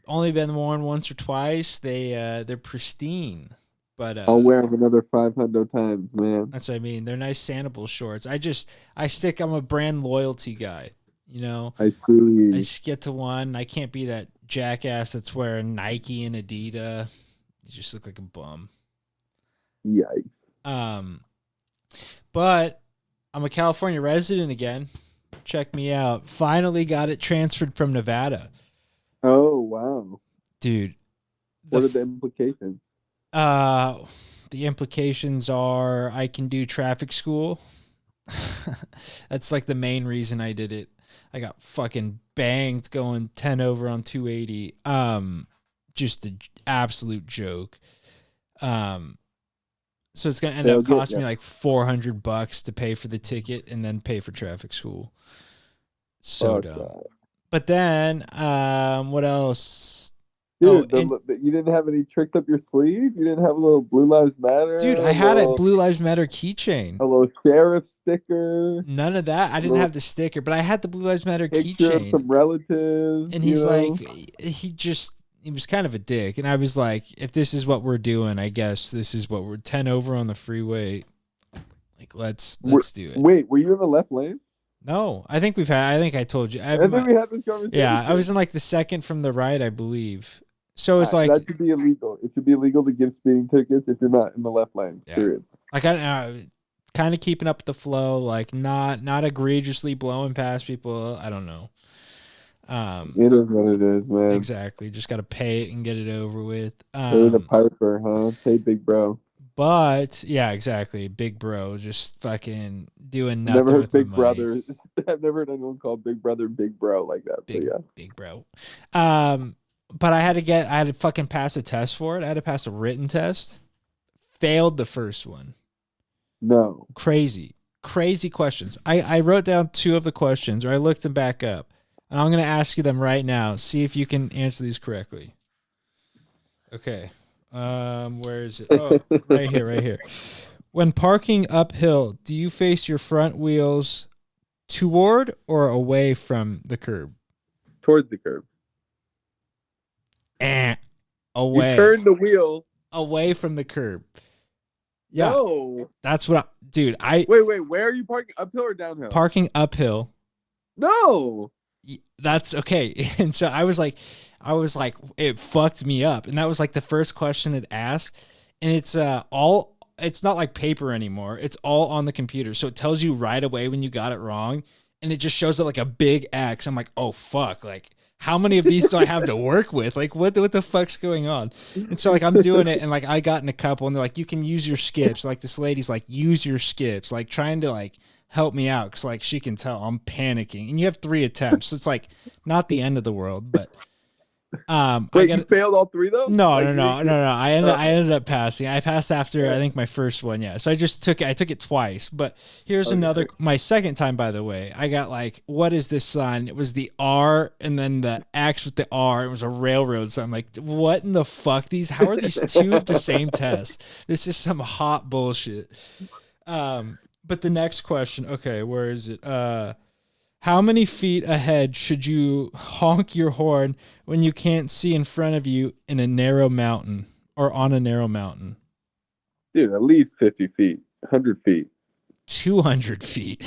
Only been worn once or twice. They're pristine. But I'll wear them another 500 times, man. that's what I mean. They're nice Sanibel shorts. I'm a brand loyalty guy. You know, I see. I just get to one. I can't be that jackass that's wearing Nike and Adidas. You just look like a bum. Yikes. But I'm a California resident again. Check me out. Finally got it transferred from Nevada. Oh, wow. Dude. What are the implications? The implications are I can do traffic school. That's like the main reason I did it. I got fucking banged going 10 over on 280. Just an absolute joke. So it's gonna end up costing me like $400 to pay for the ticket and then pay for traffic school. So dumb. God. But then, what else? Dude, you didn't have any tricks up your sleeve? You didn't have a little Blue Lives Matter? Dude, I had a Blue Lives Matter keychain. A little sheriff sticker? None of that. I didn't have the sticker, but I had the Blue Lives Matter keychain. Of some relatives. And he's like, he was kind of a dick. And I was like, if this is what we're doing, I guess this is what we're 10 over on the freeway. Like, let's do it. Wait, were you in the left lane? No, I think I told you. I think we had this conversation. Yeah, I was in like the second from the right, I believe. So it's like that should be illegal. It should be illegal to give speeding tickets if you're not in the left lane. Yeah. Period. Like I don't know, kind of keeping up the flow, like not egregiously blowing past people. I don't know. It is what it is, man. Exactly. Just got to pay it and get it over with. Pay the piper, huh? Pay big bro. But yeah, exactly. Big bro, just fucking doing nothing. Never heard with big my brother. money. I've never heard anyone call big brother big bro like that. Big bro. But I had to fucking pass a test for it. I had to pass a written test. Failed the first one. No. Crazy questions. I wrote down 2 of the questions, or I looked them back up. And I'm going to ask you them right now. See if you can answer these correctly. Okay. Where is it? Oh, right here. When parking uphill, do you face your front wheels toward or away from the curb? Towards the curb. Away. You turn the wheel away from the curb. Yeah. No. That's what dude, Wait, where are you parking? Uphill or downhill? Parking uphill. No. That's okay. And so I was like, it fucked me up. And that was like the first question it asked. And it's it's not like paper anymore. It's all on the computer. So it tells you right away when you got it wrong. And it just shows up like a big X. I'm like, oh fuck. Like, how many of these do I have to work with? Like, what the fuck's going on? And so like I'm doing it, and like I got in a couple, and they're like, you can use your skips. Like this lady's like, use your skips, like trying to like help me out, because like she can tell I'm panicking. And you have 3 attempts. So it's like not the end of the world, but wait, you failed all 3 though? No. I ended up passing. I passed after I think my first one, yeah. So I took it twice. But here's another, my second time, by the way. I got like, what is this sign? It was the R and then the X with the R. It was a railroad. So I'm like, what in the fuck? How are these 2 of the same test? This is some hot bullshit. But the next question, okay, where is it? How many feet ahead should you honk your horn when you can't see in front of you in a narrow mountain or on a narrow mountain? Dude, at least 50 feet, 100 feet. 200 feet.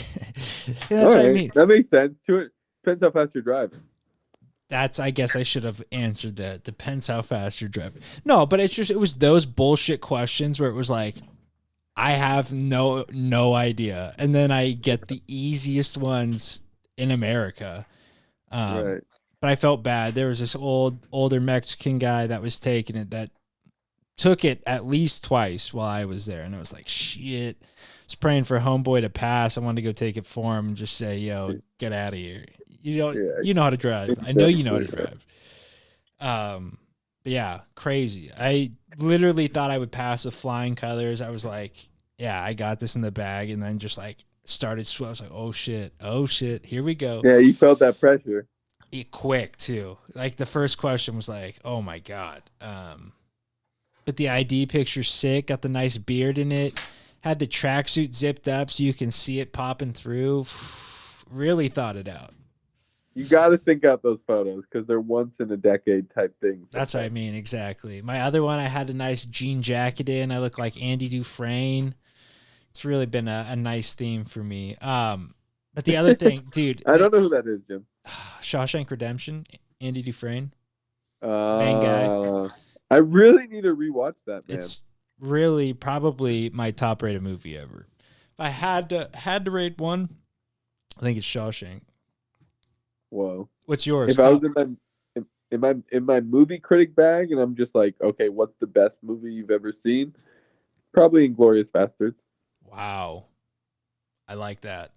That's what I mean. That makes sense. Depends how fast you're driving. I guess I should have answered that. Depends how fast you're driving. No, but it was those bullshit questions where it was like, I have no idea. And then I get the easiest ones in America. Right. But I felt bad. There was this older Mexican guy that was taking it that took it at least twice while I was there. And I was like, shit. I was praying for homeboy to pass. I wanted to go take it for him and just say, yo, get out of here. You know how to drive. I know you know how to drive. But yeah, crazy. I literally thought I would pass with flying colors. I was like, yeah, I got this in the bag. And then just like started I was like, oh shit, here we go. Yeah, you felt that pressure. Quick too. Like the first question was like, oh my god. But the ID picture's sick. Got the nice beard in it. Had the tracksuit zipped up so you can see it popping through. Really thought it out. You got to think out those photos because they're once in a decade type things. That's what I mean, exactly. My other one, I had a nice jean jacket in. I look like Andy Dufresne. It's really been a nice theme for me. But the other thing, dude. I don't know who that is, Jim. Shawshank Redemption, Andy Dufresne. Main guy. I really need to rewatch that, man. It's really probably my top rated movie ever. If I had to rate one, I think it's Shawshank. Whoa. What's yours? If I was in my movie critic bag and I'm just like, okay, what's the best movie you've ever seen? Probably Inglourious Basterds. Wow. I like that.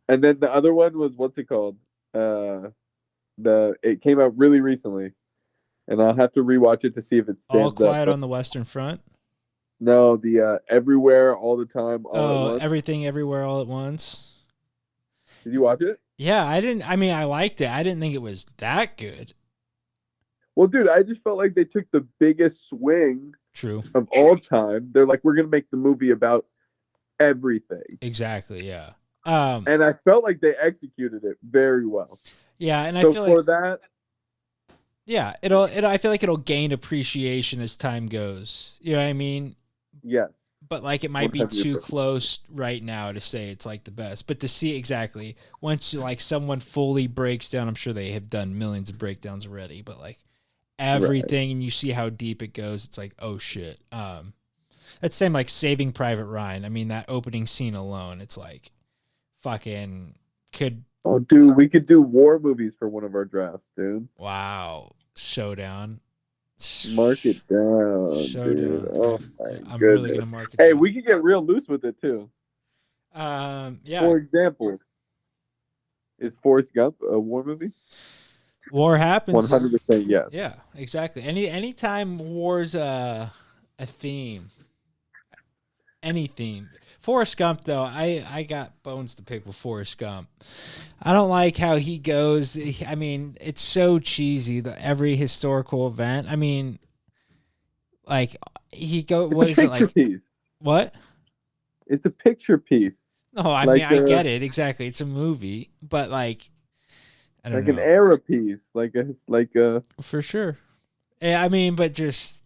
And then the other one was, what's it called? It came out really recently. And I'll have to rewatch it to see if it stands All Quiet up. on the Western Front? No, the Everywhere, All the Time, All at Once. Everything, Everywhere, All at Once. Did you watch it? Yeah, I liked it. I didn't think it was that good. Well, dude, I just felt like they took the biggest swing of all time. They're like, we're going to make the movie about everything. Exactly, yeah. And I felt like they executed it very well. Yeah, and I feel feel for like that, Yeah, it'll. I feel like it'll gain appreciation as time goes. You know what I mean? Yes, But like it might be too 100%. close right now to say it's like the best. But to see exactly once like someone fully breaks down, I'm sure they have done millions of breakdowns already. But like Right. everything, and you see how deep it goes, it's like oh shit. That's the same like Saving Private Ryan. I mean that opening scene alone, it's like fucking could Oh, dude, we could do war movies for one of our drafts, dude. wow showdown. Mark it down, dude. Showdown. Oh my I'm really goodness. gonna mark it Hey, down. we could get real loose with it too. Yeah. For example, is Forrest Gump a war movie? War One happens. hundred percent yes. Yeah, exactly. Anytime war's a theme, any theme. Forrest Gump though, I got bones to pick with Forrest Gump. I don't like how he goes. I mean, it's so cheesy. Every historical event. I mean, like he go. It's a What is it picture like? piece. What? It's a picture piece, No, I mean like I a get it exactly. It's a movie, but like I don't like an know era piece, like a. for sure. Yeah, I mean, but just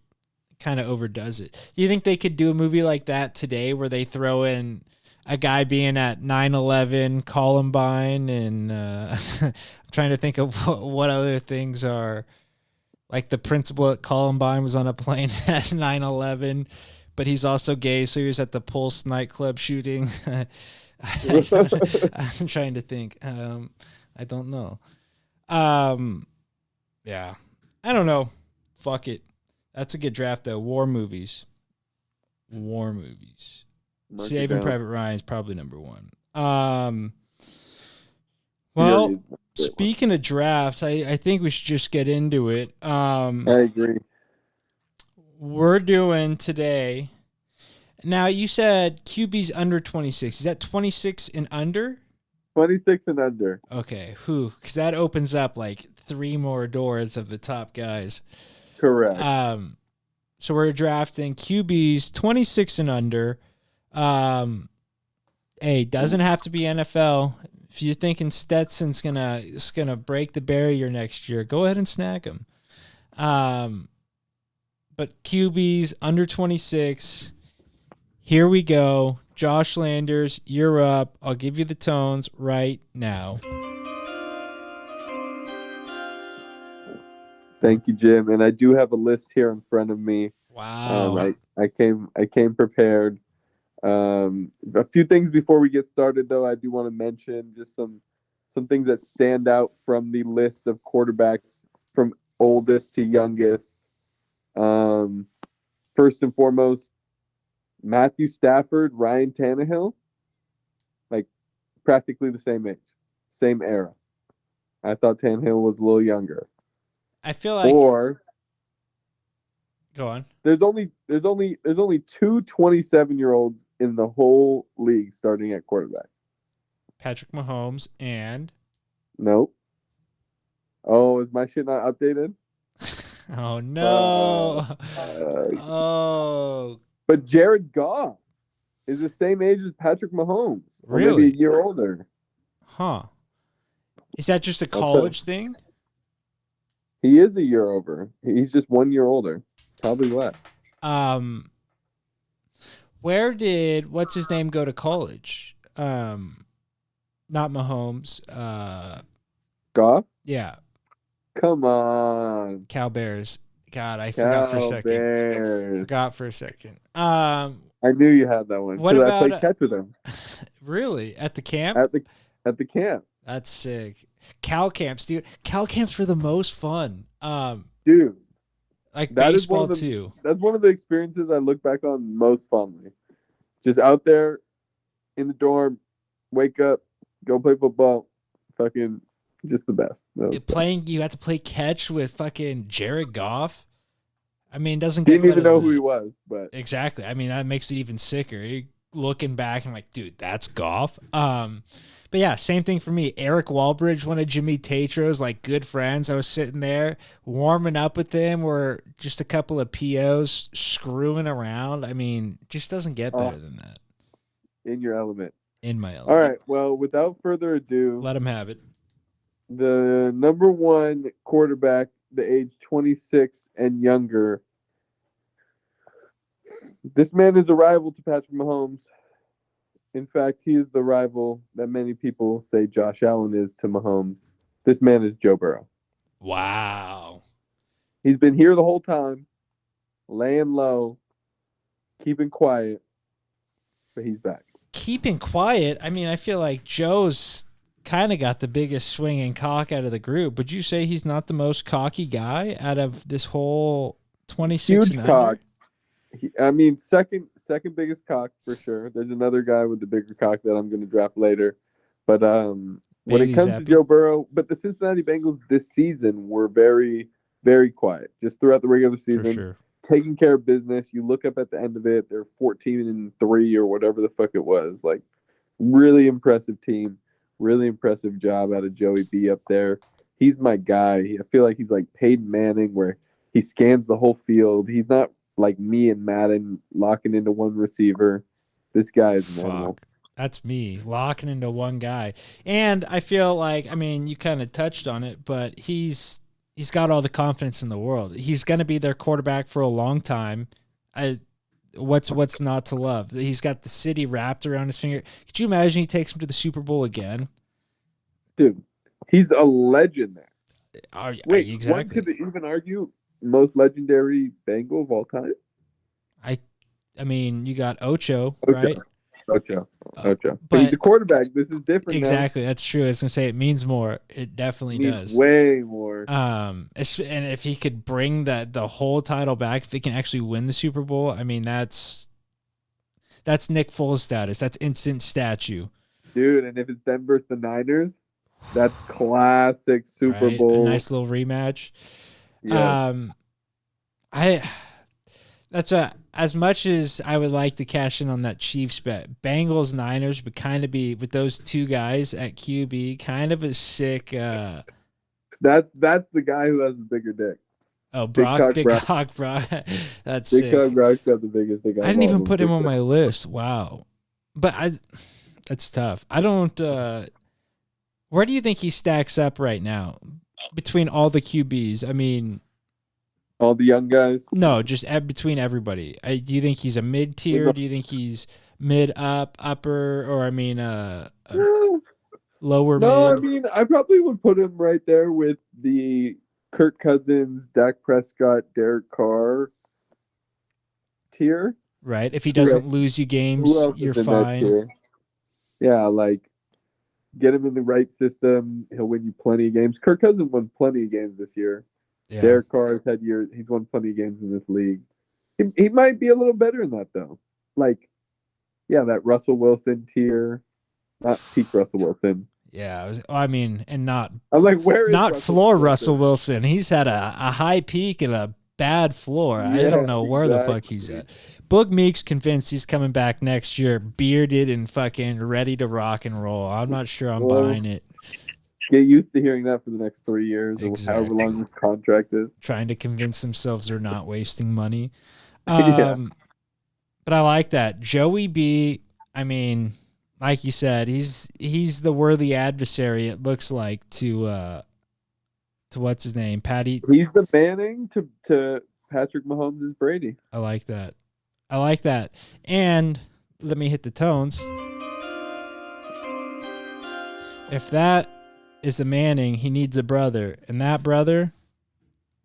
kind of overdoes it. Do you think they could do a movie like that today where they throw in a guy being at 9/11, Columbine, and I'm trying to think of what other things are like the principal at Columbine was on a plane at 9/11, but he's also gay, so he was at the Pulse nightclub shooting. I'm trying to think. I don't know. Um, yeah, I don't know. Fuck it. That's a good draft though. War movies. War movies. Mark it Saving down. Private Ryan is probably number one. Fury Well, is a great one. speaking of drafts, I think we should just get into it. I agree. We're doing today. Now you said QB's under 26. Is that 26 and under? 26 and under. Okay, who? Because that opens up like three more doors of the top guys. Correct. Um, so we're drafting QBs 26 and under. Um, hey, doesn't have to be NFL. If you're thinking Stetson's gonna break the barrier next year, go ahead and snag him. Um, but QBs under 26. Here we go. Josh Landers, you're up. I'll give you the tones right now. Thank you, Jim. And I do have a list here in front of me. Wow. I came prepared. A few things before we get started, though, I do want to mention just some things that stand out from the list of quarterbacks from oldest to youngest. Um, First and foremost, Matthew Stafford, Ryan Tannehill, like practically the same age, same era. I thought Tannehill was a little younger. I feel like Or go on. there's only two 27-year-olds in the whole league starting at quarterback. Patrick Mahomes and Nope. Oh, is my shit not updated? oh Uh, no. uh, Oh, but Jared Goff is the same age as Patrick Mahomes, or maybe a really? year older. Huh. Is that just a I'll tell college thing? he is a year over. He's just 1 year older, probably less. Um, where did what's his name go to college? Not Mahomes. Goff, Yeah, come on, Cal Bears. God, I forgot for a Cal second. Bears. Forgot for a second. I knew you had that one What because I about played catch with him really at the camp? at the camp, That's sick. Cal camps, dude. Cal camps were the most fun. dude. Like That is one baseball of the too. that's one of the experiences I look back on most fondly. Just out there in the dorm, wake up, go play football, fucking just the best. That was fun. Playing, you had to play catch with fucking Jared Goff. I mean, it doesn't get Didn't even better than know who he that. was, but Exactly. I mean, that makes it even sicker. You looking back and like, dude, that's Goff. But yeah, same thing for me. Eric Walbridge, one of Jimmy Tatro's like good friends. I was sitting there warming up with him. We're just a couple of POs screwing around. I mean, just doesn't get uh, better than that in your element. in my All element. right. Well, without further ado, Let him have it. the number one quarterback the age 26 and younger, this man is a rival to Patrick Mahomes. In fact, he is the rival that many people say Josh Allen is to Mahomes. This man is Joe Burrow. Wow. He's been here the whole time, laying low, keeping quiet, but he's back. Keeping quiet. I mean, I feel like Joe's kind of got the biggest swing and cock out of the group. Would you say he's not the most cocky guy out of this whole 26 Huge and cock. under? I mean, second biggest cock for sure. There's another guy with the bigger cock that I'm going to draft later. But when it comes to Joe Burrow, but the Cincinnati Bengals this season were very, very quiet just throughout the regular season. For sure. Taking care of business. You look up at the end of it, they're 14-3 or whatever the fuck it was. Like, really impressive team. Really impressive job out of Joey B up there. He's my guy. I feel like he's like Peyton Manning, where he scans the whole field. He's not like me and Madden locking into one receiver. This guy is an animal. That's me locking into one guy. And I feel like, I mean, you kind of touched on it, but he's got all the confidence in the world. He's going to be their quarterback for a long time. What's not to love? He's got the city wrapped around his finger. Could you imagine he takes him to the Super Bowl again? Dude, he's a legend there. Wait, exactly. One could even argue most legendary Bengal of all time? I mean, you got Ocho, right? Ocho. But he's a quarterback. This is different. Exactly. Now. That's true. I was going to say it means more. It definitely does. Way more. And if he could bring the whole title back, if he can actually win the Super Bowl, I mean, that's Nick Foles status. That's instant statue. Dude, and if it's them versus the Niners, that's classic Super Bowl. A nice little rematch. Yes. As much as I would like to cash in on that Chiefs bet, Bengals Niners would kind of be, with those two guys at QB, kind of a sick. That's the guy who has the bigger dick. Oh, Brock. That's Big sick. Cock Brock's got the biggest dick. I didn't even put him on my list. Wow, but that's tough. I don't. Where do you think he stacks up right now between all the QBs? I mean. All the young guys? No, just between everybody. Do you think he's a mid tier? Do you think he's mid up, upper, or I mean, lower mid? No, I mean, I probably would put him right there with the Kirk Cousins, Dak Prescott, Derek Carr tier. Right. If he doesn't lose you games, you're fine. Yeah, like get him in the right system. He'll win you plenty of games. Kirk Cousins won plenty of games this year. Yeah. Derek Carr has had years. He's won plenty of games in this league. He might be a little better than that, though. Like, yeah, that Russell Wilson tier. Not peak Russell Wilson. Yeah, and not. I'm like, where is not floor Russell Wilson? He's had a high peak and a bad floor. Yeah, I don't know where the fuck he's at. Boog Meek's convinced he's coming back next year, bearded and fucking ready to rock and roll. I'm not sure I'm buying it. Get used to hearing that for the next 3 years, or however long this contract is. Trying to convince themselves they're not wasting money. But I like that. Joey B, I mean, like you said, he's the worthy adversary, it looks like, to what's his name? Patty. He's the Manning to Patrick Mahomes' Brady. I like that. And let me hit the tones. If that is a Manning, he needs a brother. And that brother,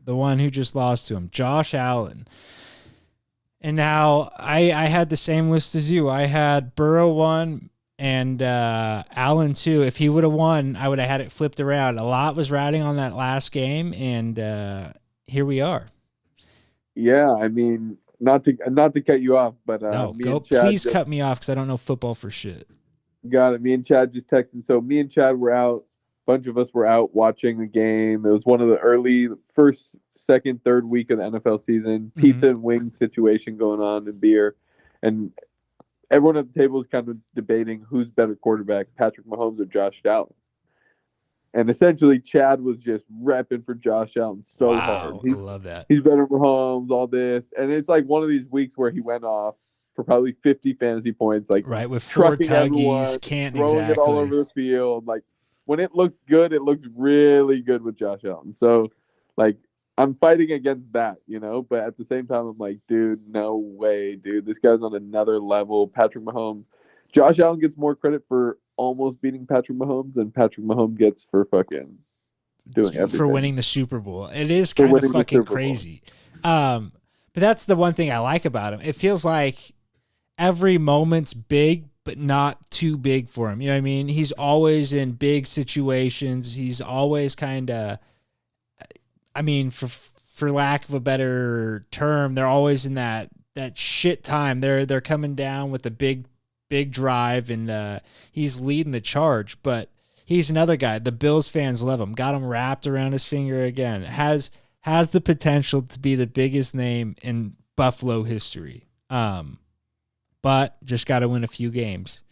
the one who just lost to him, Josh Allen. And now I had the same list as you. I had Burrow 1 and Allen 2. If he would have won, I would have had it flipped around. A lot was riding on that last game, and here we are. Yeah, I mean, not to cut you off, but no, please cut me off because I don't know football for shit. Got it. Me and Chad just texted. So me and Chad were out. Bunch of us were out watching the game. It was one of the early first, second, third week of the NFL season. Pizza and wings situation going on and beer. And everyone at the table is kind of debating who's better quarterback, Patrick Mahomes or Josh Allen. And essentially, Chad was just repping for Josh Allen so hard. I love that. He's better than Mahomes, all this. And it's like one of these weeks where he went off for probably 50 fantasy points. Like, right, with 4 tuggies, can't throwing it all over the field. Like, when it looks good, it looks really good with Josh Allen. So, like, I'm fighting against that, but at the same time, I'm like, dude, no way, dude. This guy's on another level. Patrick Mahomes. Josh Allen gets more credit for almost beating Patrick Mahomes than Patrick Mahomes gets for fucking doing For everything. winning the Super Bowl. It is For kind of winning the fucking Super Bowl. crazy. But that's the one thing I like about him. It feels like every moment's big, but not too big for him. You know what I mean? He's always in big situations. He's always kind of, I mean, for lack of a better term, they're always in that shit time. They're coming down with a big drive, and he's leading the charge. But he's another guy. The Bills fans love him. Got him wrapped around his finger again. Has the potential to be the biggest name in Buffalo history. But just got to win a few games.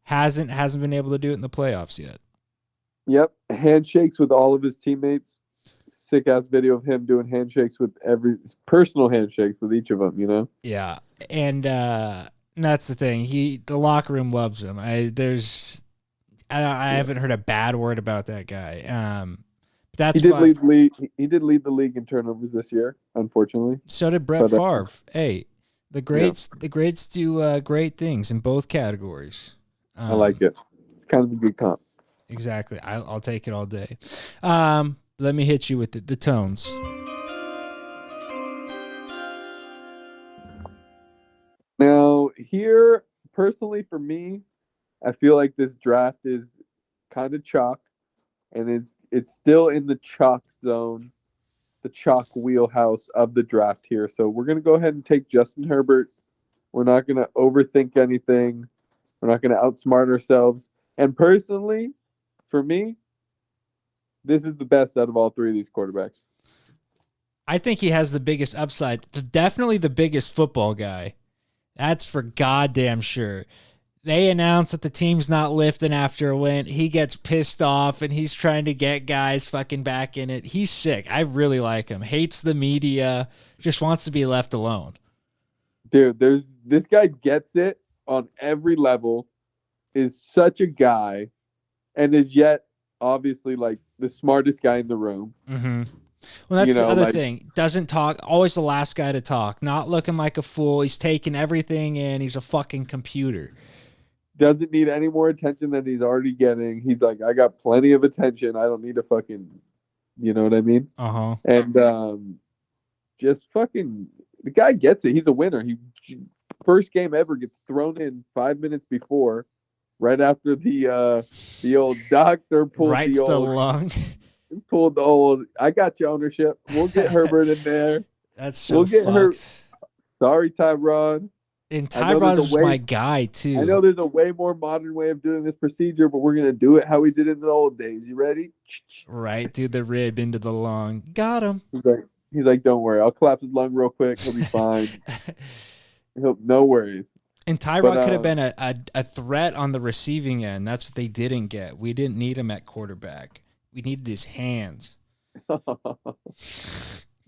Hasn't been able to do it in the playoffs yet. Yep, handshakes with all of his teammates. Sick ass video of him doing handshakes with personal handshakes with each of them. Yeah, and that's the thing. The locker room loves him. I haven't heard a bad word about that guy. That's he did why lead the league. He did lead the league in turnovers this year, unfortunately. so did Brett But, Favre. Hey, the greats do great things in both categories. I like it. It's kind of a good comp. Exactly. I'll take it all day. Let me hit you with the tones. Now, here, personally for me, I feel like this draft is kind of chalk, and it's still in the chalk zone, the chalk wheelhouse of the draft here. So we're gonna go ahead and take Justin Herbert. We're not gonna overthink anything. We're not gonna outsmart ourselves. And personally, for me, this is the best out of all three of these quarterbacks. I think he has the biggest upside. Definitely the biggest football guy. That's for goddamn sure. They announce that the team's not lifting after a win. He gets pissed off and he's trying to get guys fucking back in it. He's sick. I really like him. Hates the media. Just wants to be left alone. Dude, this guy gets it on every level, is such a guy, and is yet obviously like the smartest guy in the room. Mm-hmm. Well, that's the other thing. Doesn't talk. Always the last guy to talk. Not looking like a fool. He's taking everything in. He's a fucking computer. Doesn't need any more attention than he's already getting. He's like, I got plenty of attention. I don't need to fucking, you know what I mean? Uh-huh. And just fucking, the guy gets it. He's a winner. He first game ever gets thrown in 5 minutes before, right after the old doctor pulled the old, I got you ownership. We'll get Herbert in there. That's so fucked. Sorry, Tyrod. And Tyrod's my guy, too. I know there's a way more modern way of doing this procedure, but we're going to do it how we did it in the old days. You ready? Right, dude, the rib into the lung. Got him. He's like, don't worry. I'll collapse his lung real quick. He'll be fine. No worries. And Tyrod could have been a threat on the receiving end. That's what they didn't get. We didn't need him at quarterback. We needed his hands.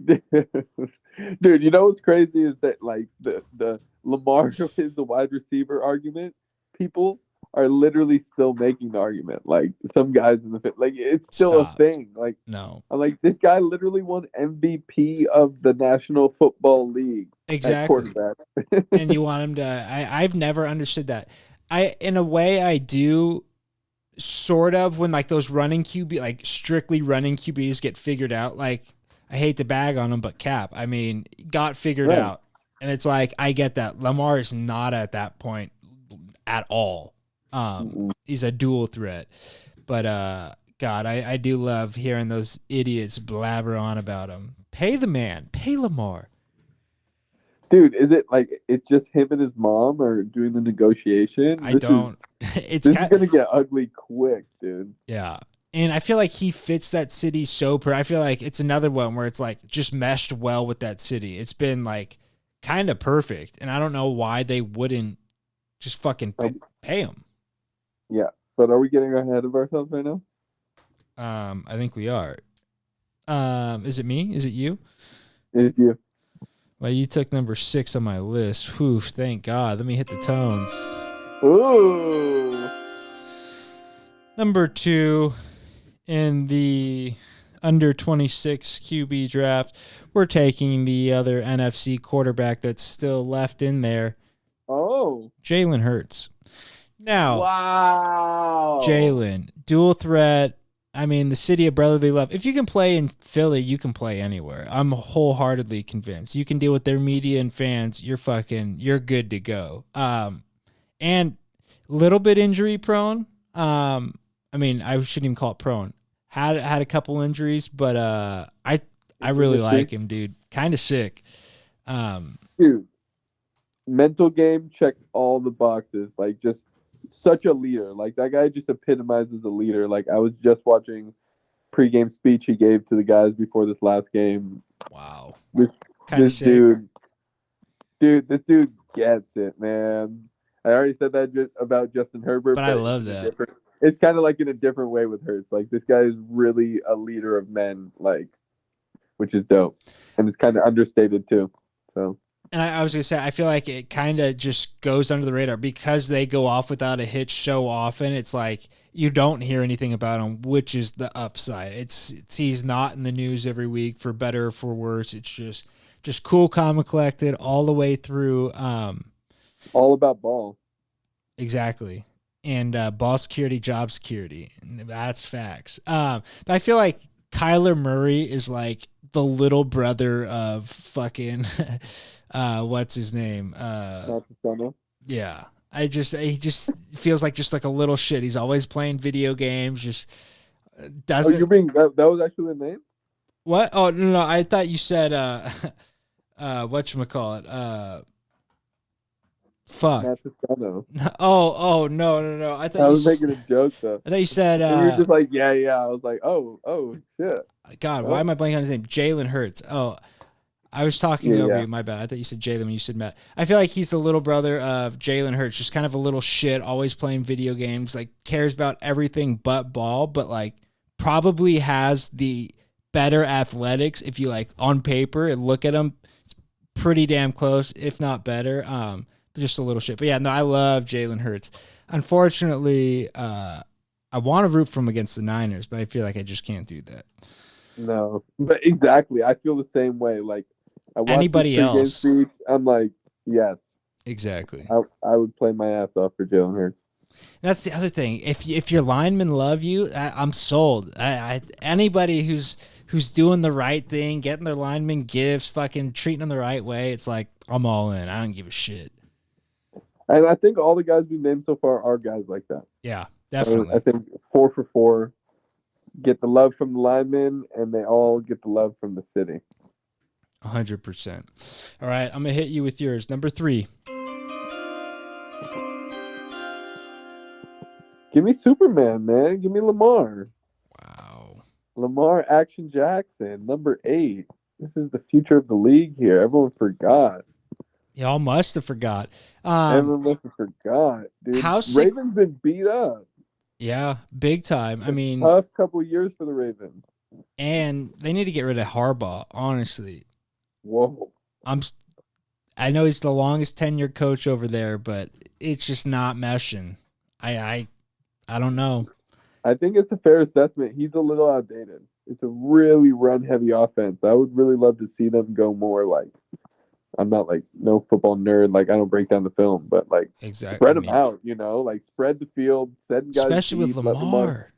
Dude, you know what's crazy is that like the Lamar is the wide receiver argument. People are literally still making the argument. Like some guys in the fit, like it's still a thing. Like no, I'm like this guy literally won MVP of the National Football League. Exactly. And you want him to? I've never understood that. In a way, I do. Sort of when like those running QB, like strictly running QBs get figured out. Like I hate to bag on them, but Cap, I mean, got figured out. And it's like, I get that. Lamar is not at that point at all. He's a dual threat. But God, I do love hearing those idiots blabber on about him. Pay the man. Pay Lamar. Dude, is it like it's just him and his mom are doing the negotiation? This is gonna get ugly quick, dude. Yeah. And I feel like he fits that city I feel like it's another one where it's like just meshed well with that city. It's been like kind of perfect. And I don't know why they wouldn't just fucking pay him. Yeah. But are we getting ahead of ourselves right now? I think we are. Is it me? Is it you? It's you. Well, you took number 6 on my list. Whew, thank God. Let me hit the tones. Ooh. Number 2 in the under 26 QB draft, we're taking the other NFC quarterback that's still left in there, Oh, Jalen Hurts. Now, wow. Jalen, dual threat. I mean, the city of brotherly love. If you can play in Philly, you can play anywhere. I'm wholeheartedly convinced. You can deal with their media and fans. You're good to go. And little bit injury prone. I mean, I shouldn't even call it prone. Had a couple injuries, but I really like him, dude. Kind of sick. Dude, mental game checks all the boxes. Like, just such a leader. Like, that guy just epitomizes a leader. Like, I was just watching pregame speech he gave to the guys before this last game. Wow. This, Kind of this sick. this dude gets it, man. I already said that just about Justin Herbert, But I love that. It's kind of like in a different way with Hurts. Like, this guy is really a leader of men, like, which is dope, and it's kind of understated too. So. And I was going to say, I feel like it kind of just goes under the radar because they go off without a hitch so often. It's like you don't hear anything about him, which is the upside. It's he's not in the news every week for better or for worse. It's just cool, calm, and collected all the way through. All about ball. Exactly. And ball security, job security. And that's facts. But I feel like Kyler Murray is like the little brother of fucking what's his name? Yeah. He just feels like just like a little shit. He's always playing video games, just doesn't. Oh, you're being that was actually the name? What? Oh no, I thought you said whatchamacallit? Fuck. No. I thought I was making a joke though. I thought you said and you were just like, yeah. I was like, oh shit. God, why am I blanking on his name? Jalen Hurts. Oh, I was talking over you. My bad. I thought you said Jalen when you said Matt. I feel like he's the little brother of Jalen Hurts, just kind of a little shit, always playing video games, like cares about everything but ball, but like probably has the better athletics if you like on paper and look at him. It's pretty damn close, if not better. Just a little shit. But yeah, no, I love Jalen Hurts. Unfortunately, I want to root for him against the Niners, but I feel like I just can't do that. No, but exactly. I feel the same way. Like, I watch anybody else, speech, I'm like, yes, exactly. I would play my ass off for Jalen Hurts. That's the other thing. If your linemen love you, I'm sold. Anybody who's doing the right thing, getting their linemen gifts, fucking treating them the right way, it's like I'm all in. I don't give a shit. And I think all the guys we named so far are guys like that. Yeah, definitely. I think 4 for 4 get the love from the linemen, and they all get the love from the city. 100%. All right, I'm going to hit you with yours. Number 3. Give me Superman, man. Give me Lamar. Wow. Lamar Action Jackson, number 8. This is the future of the league here. Everyone forgot. Y'all must have forgot. Everyone must have forgot, dude. Ravens been beat up. Yeah, big time. I mean, tough couple years for the Ravens. And they need to get rid of Harbaugh, honestly. Whoa. I know he's the longest tenured coach over there, but it's just not meshing. I don't know. I think it's a fair assessment. He's a little outdated. It's a really run-heavy offense. I would really love to see them go more like, I'm not like no football nerd. Like, I don't break down the film, but like spread them out, like spread the field, send guys. Especially with Lamar.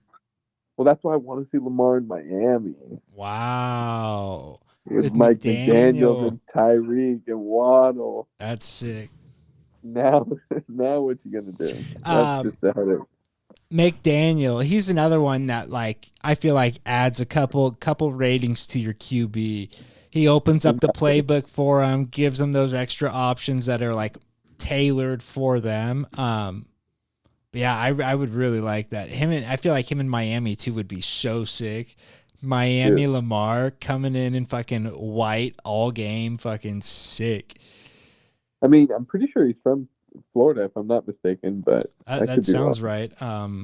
Well, that's why I want to see Lamar in Miami. Wow. With Mike McDaniel and Tyreek and Waddle. That's sick. Now what you gonna do? That's just a headache. McDaniel, he's another one that like I feel like adds a couple ratings to your QB. He opens up the playbook for them, gives them those extra options that are like tailored for them. But yeah, I would really like that. I feel like him in Miami too would be so sick. Miami Lamar coming in fucking white all game, fucking sick. I mean, I'm pretty sure he's from Florida, if I'm not mistaken, but that sounds right. Yeah.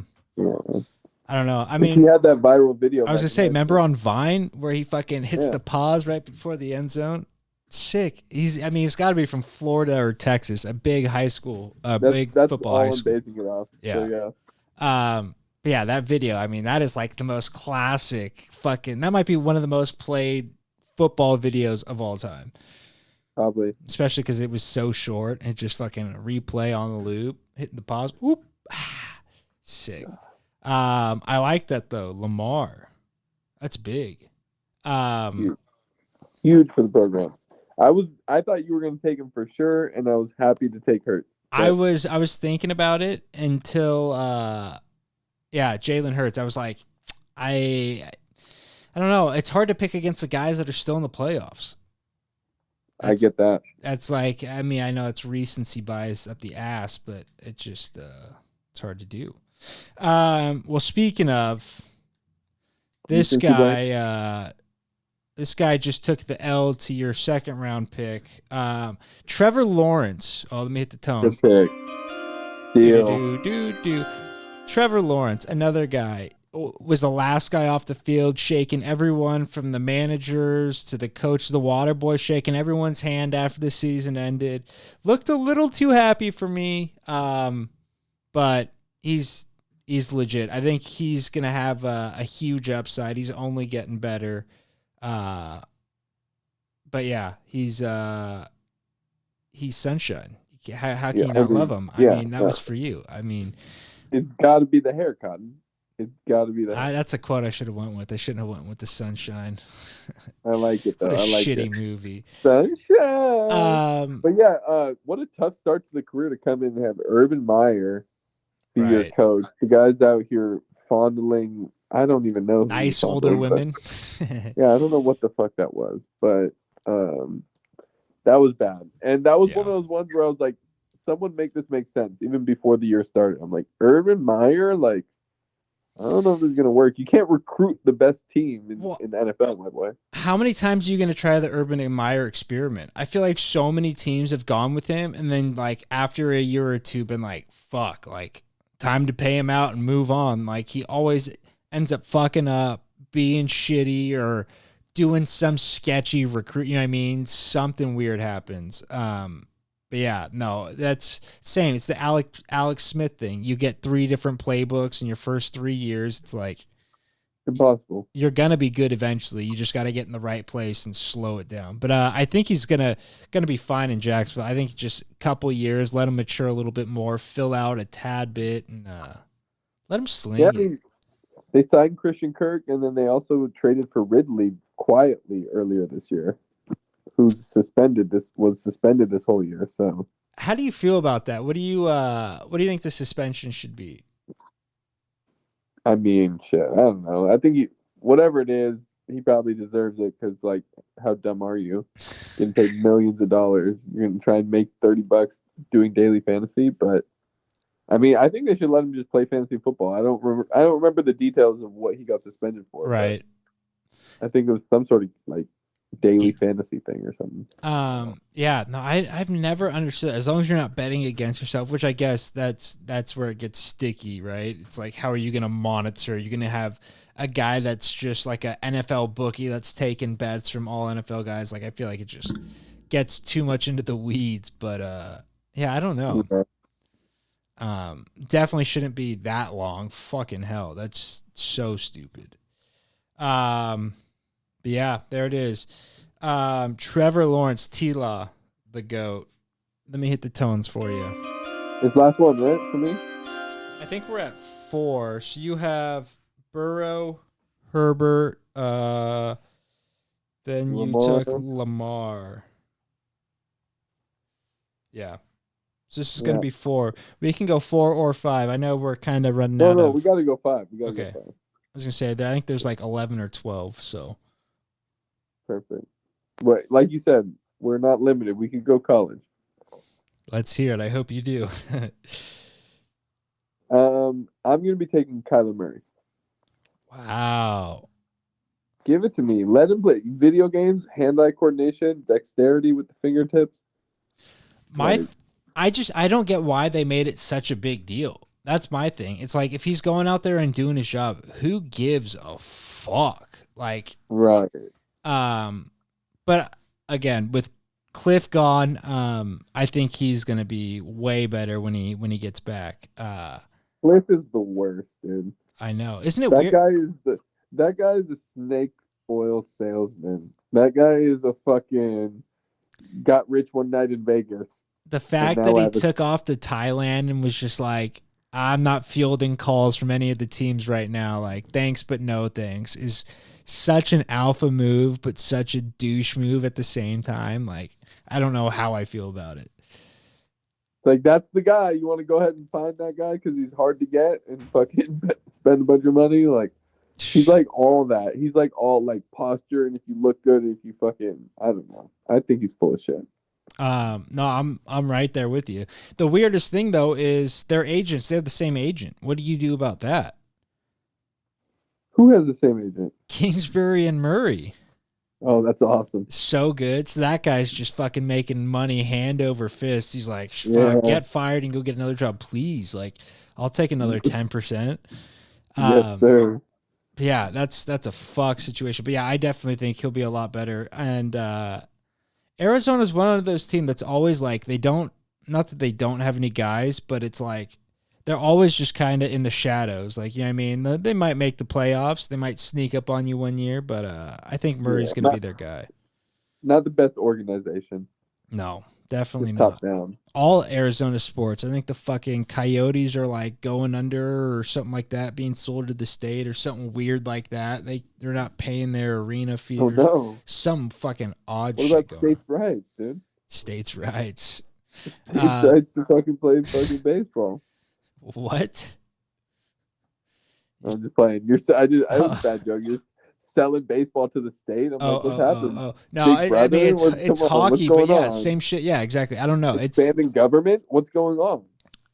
I don't know. I mean, he had that viral video. I was gonna say, remember on Vine where he fucking hits the pause right before the end zone? Sick. He's got to be from Florida or Texas, a big high school, big football high school. I'm basing it off. Yeah. So, yeah. But yeah, that video, I mean, that is like the most classic fucking, that might be one of the most played football videos of all time. Probably. Especially because it was so short and just fucking replay on the loop, hitting the pause. Whoop. Sick. I like that though. Lamar. That's big. Huge. Huge for the program. I thought you were gonna take him for sure, and I was happy to take Hurts. I was thinking about it until Jalen Hurts. I was like, I don't know. It's hard to pick against the guys that are still in the playoffs. I get that. That's like, I mean, I know it's recency bias up the ass, but it's just it's hard to do. Well, speaking of this guy just took the L to your second round pick. Trevor Lawrence. Oh, let me hit the tone. Good pick. Deal. Trevor Lawrence, another guy, was the last guy off the field, shaking everyone from the managers to the coach, the water boy, shaking everyone's hand after the season ended. Looked a little too happy for me, but he's legit. I think he's gonna have a huge upside. He's only getting better. But yeah, he's sunshine. How can you not love him? I mean, that was for you. I mean, it's got to be the hair, Cotton. It's got to be that. That's a quote I should have went with. I shouldn't have went with the sunshine. I like it though. What a I like shitty it. movie. Sunshine. But yeah, what a tough start to the career to come in and have Urban Meyer be your coach. The guys out here fondling. I don't even know. Nice older women. Yeah, I don't know what the fuck that was, but that was bad. And that was one of those ones where I was like, someone make this make sense. Even before the year started, I'm like, Urban Meyer, like, I don't know if this is going to work. You can't recruit the best team in the NFL, my boy. How many times are you going to try the Urban Meyer experiment? I feel like so many teams have gone with him, and then, like, after a year or two, been like, fuck, like, time to pay him out and move on. Like, he always ends up fucking up, being shitty, or doing some sketchy recruit. You know what I mean? Something weird happens. But yeah, no, that's same. It's the Alex Smith thing. You get 3 different playbooks in your first 3 years. It's like impossible. You're gonna be good eventually. You just got to get in the right place and slow it down. But I think he's gonna be fine in Jacksonville. I think just a couple years, let him mature a little bit more, fill out a tad bit, and let him sling it. I mean, they signed Christian Kirk, and then they also traded for Ridley quietly earlier this year. Was suspended this whole year. So, how do you feel about that? What do you think the suspension should be? I mean, shit, I don't know. I think whatever it is, he probably deserves it because, like, how dumb are you? Getting paid millions of dollars, you're gonna try and make $30 doing daily fantasy, but I mean, I think they should let him just play fantasy football. I don't remember the details of what he got suspended for. Right. I think it was some sort of like daily fantasy thing or something. Yeah, no, I've never understood. As long as you're not betting against yourself, which I guess that's where it gets sticky, right? It's like, how are you going to monitor? You're going to have a guy that's just like an NFL bookie that's taking bets from all NFL guys. Like, I feel like it just gets too much into the weeds, but yeah, I don't know. Definitely shouldn't be that long. Fucking hell, that's so stupid. But yeah, there it is. Trevor Lawrence, T-Law, the GOAT. Let me hit the tones for you. It's last one, right, for me? I think we're at 4. So you have Burrow, Herbert, then you took Lamar. Yeah. So this is going to be 4. We can go 4 or 5. I know we're kind of running out of... No, we got to go 5. Go 5. I was going to say, I think there's like 11 or 12, so... Perfect. But like you said, we're not limited. We could go college. Let's hear it. I hope you do. I'm going to be taking Kyler Murray. Wow. Give it to me. Let him play video games, hand-eye coordination, dexterity with the fingertips. I don't get why they made it such a big deal. That's my thing. It's like, if he's going out there and doing his job, who gives a fuck? Like, right. But again, with Cliff gone, I think he's gonna be way better when he gets back. Cliff is the worst, dude. I know. Isn't it That weird? guy is a snake oil salesman. That guy is a fucking got rich one night in Vegas The and fact that now he have a took off to Thailand and was just like, I'm not fielding calls from any of the teams right now. Like, thanks, but no thanks is such an alpha move, but such a douche move at the same time. Like, I don't know how I feel about it. like that's the guy. You want to go ahead and find that guy because he's hard to get and fucking spend a bunch of money. Like he's like all that. He's like all like posture and if you look good, if you fucking I don't know. I think he's full of shit. No, I'm right there with you. The weirdest thing though is their agents. They have the same agent. What do you do about that? Who has the same agent? Kingsbury and Murray. Oh, that's awesome. So good. So that guy's just fucking making money hand over fist. He's like, Yeah. fuck, get fired and go get another job, please. Like, I'll take another 10%. Yes, sir. Yeah, that's a fuck situation. But yeah, I definitely think he'll be a lot better. And Arizona's one of those teams that's always like not that they don't have any guys, but it's like they're always just kind of in the shadows. Like, you know what I mean? They might make the playoffs. They might sneak up on you one year, but I think Murray's going to be their guy. Not the best organization. No, definitely Just not. top down. All Arizona sports. I think the fucking Coyotes are like going under or something like that, being sold to the state or something weird like that. They're not paying their arena fees. Oh no. Some fucking odd What shit about going states' on. rights, dude? States' rights. States' rights to fucking play fucking baseball. What? I'm just playing. I was a bad joke. You're selling baseball to the state. I'm like, what's happening? No, Big I mean brother? it's Come on, hockey, what's but going yeah, on? same shit. Yeah, exactly. I don't know. Expanding government? What's going on?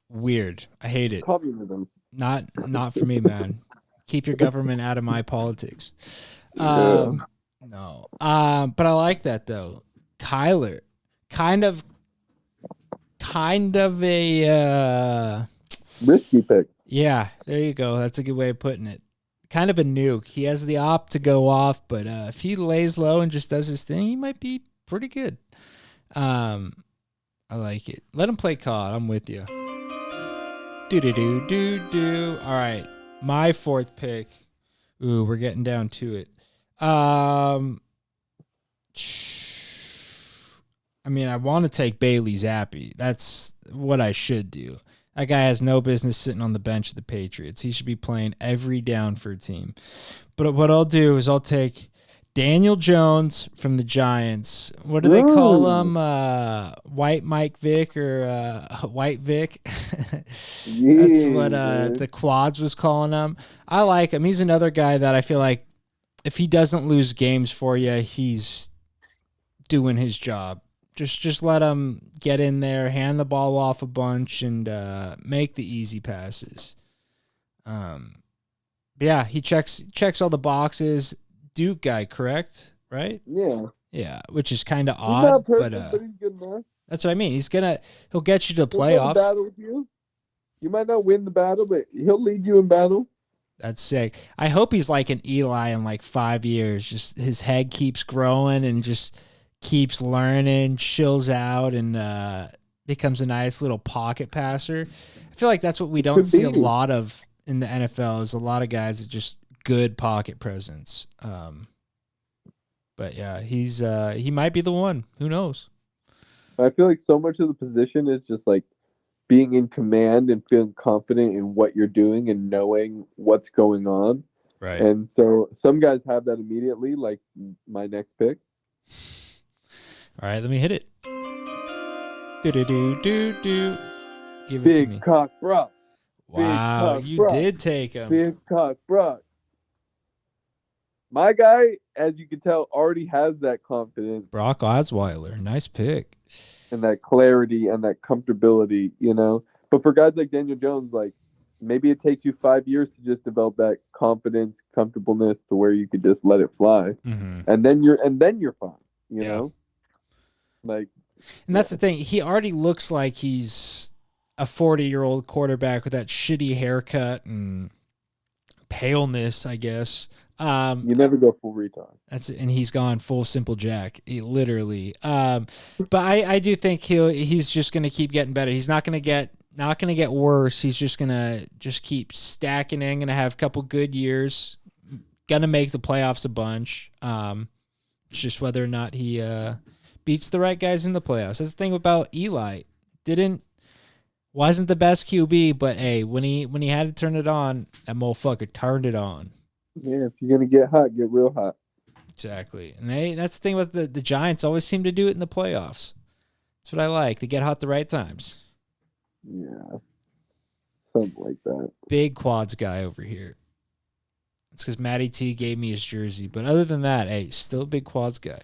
Weird. I hate it. Communism. Not for me, man. Keep your government out of my politics. Yeah. No. But I like that though. Kyler, kind of a Risky pick. yeah, there you go. That's a good way of putting it. Kind of a nuke. He has the op to go off, but if he lays low and just does his thing, he might be pretty good. I like it. Let him play COD. I'm with you. Do. All right, my fourth pick. Ooh, we're getting down to it. I mean, I want to take Bailey Zappi. That's what I should do. That guy has no business sitting on the bench of the Patriots. He should be playing every down for a team. But what I'll do is I'll take Daniel Jones from the Giants. What do they call him? White Mike Vick or White Vic? That's what the Quads was calling him. I like him. He's another guy that I feel like if he doesn't lose games for you, he's doing his job. Just let him get in there, hand the ball off a bunch, and make the easy passes. Yeah, he checks all the boxes. Duke guy, correct? Right? Yeah. Yeah, which is kind of He's odd, not perfect, but he's good enough. that's what I mean. He'll get you to He'll go to playoffs. battle with you. You might not win the battle, but he'll lead you in battle. That's sick. I hope he's like an Eli in like 5 years. Just his head keeps growing and just keeps learning, chills out, and becomes a nice little pocket passer. I feel like that's what we don't see a lot of in the NFL is a lot of guys that just good pocket presence. But yeah, he might be the one. Who knows? I feel like so much of the position is just like being in command and feeling confident in what you're doing and knowing what's going on. Right. And so some guys have that immediately, like my next pick. All right, let me hit it. Do. Give it to me. Big cock Brock. Wow, you did take him. Big cock Brock. My guy, as you can tell, already has that confidence. Brock Osweiler, nice pick. And that clarity and that comfortability, you know. But for guys like Daniel Jones, like maybe it takes you 5 years to just develop that confidence, comfortableness to where you could just let it fly, and then you're fine, you know. Like, and that's the thing. He already looks like he's a 40-year-old quarterback with that shitty haircut and paleness, I guess. You never go full retard. And he's gone full Simple Jack, literally. But I do think he's just going to keep getting better. He's not going to get not going to get worse. He's just going to just keep stacking in, going to have a couple good years, going to make the playoffs a bunch. It's just whether or not he beats the right guys in the playoffs. That's the thing about Eli. Wasn't the best QB, but hey, when he had to turn it on, that motherfucker turned it on. Yeah, if you're gonna get hot, get real hot. Exactly. And that's the thing with the Giants, always seem to do it in the playoffs. That's what I like. They get hot the right times. Yeah. Something like that. Big quads guy over here. It's because Matty T gave me his jersey. But other than that, hey, still a big quads guy.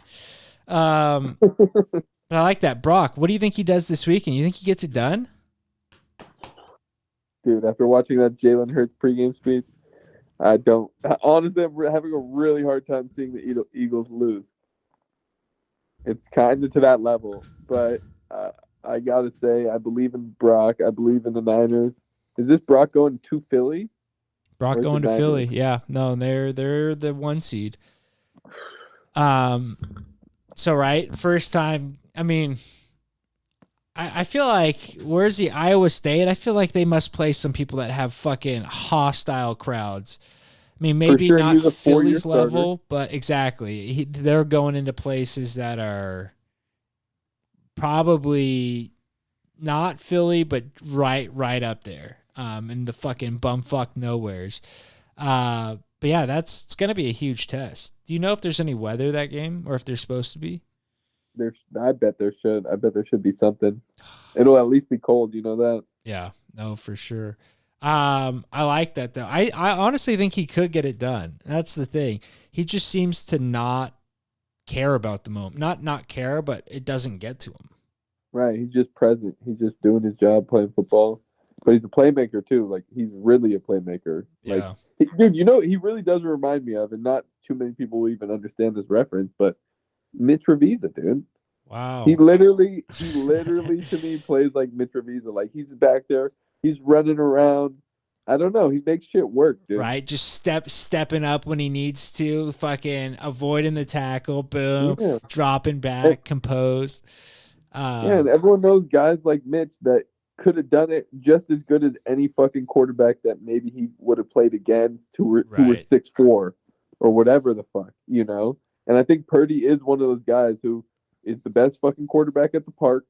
But I like that. Brock, what do you think he does this weekend? You think he gets it done? Dude, after watching that Jalen Hurts pregame speech, I don't. Honestly, I'm having a really hard time seeing the Eagles lose. It's kind of to that level. But I got to say, I believe in Brock. I believe in the Niners. Is this Brock going to Philly? Brock going to Philly. Yeah. No, they're the 1 seed. So, right, first time, I mean, I feel like, where's the Iowa State? I feel like they must play some people that have fucking hostile crowds. I mean, maybe sure, not Philly's level, but exactly. They're going into places that are probably not Philly, but right up there in the fucking bumfuck nowheres. But yeah, it's going to be a huge test. Do you know if there's any weather that game or if there's supposed to be? I bet there should. I bet there should be something. It'll at least be cold. You know that? Yeah, no, for sure. I like that though. I honestly think he could get it done. That's the thing. He just seems to not care about the moment. Not care, but it doesn't get to him. Right. He's just present. He's just doing his job playing football. But he's a playmaker too. Like he's really a playmaker. Yeah. Like, dude, he really does remind me of, and not too many people will even understand this reference, but Mitch Trubisky, dude. Wow. He literally to me plays like Mitch Trubisky. Like he's back there, he's running around. I don't know. He makes shit work, dude. Right, just stepping up when he needs to, fucking avoiding the tackle, boom, dropping back, composed. And everyone knows guys like Mitch that could have done it just as good as any fucking quarterback that maybe he would have played against who were 6'4" or whatever the fuck, you know? And I think Purdy is one of those guys who is the best fucking quarterback at the park,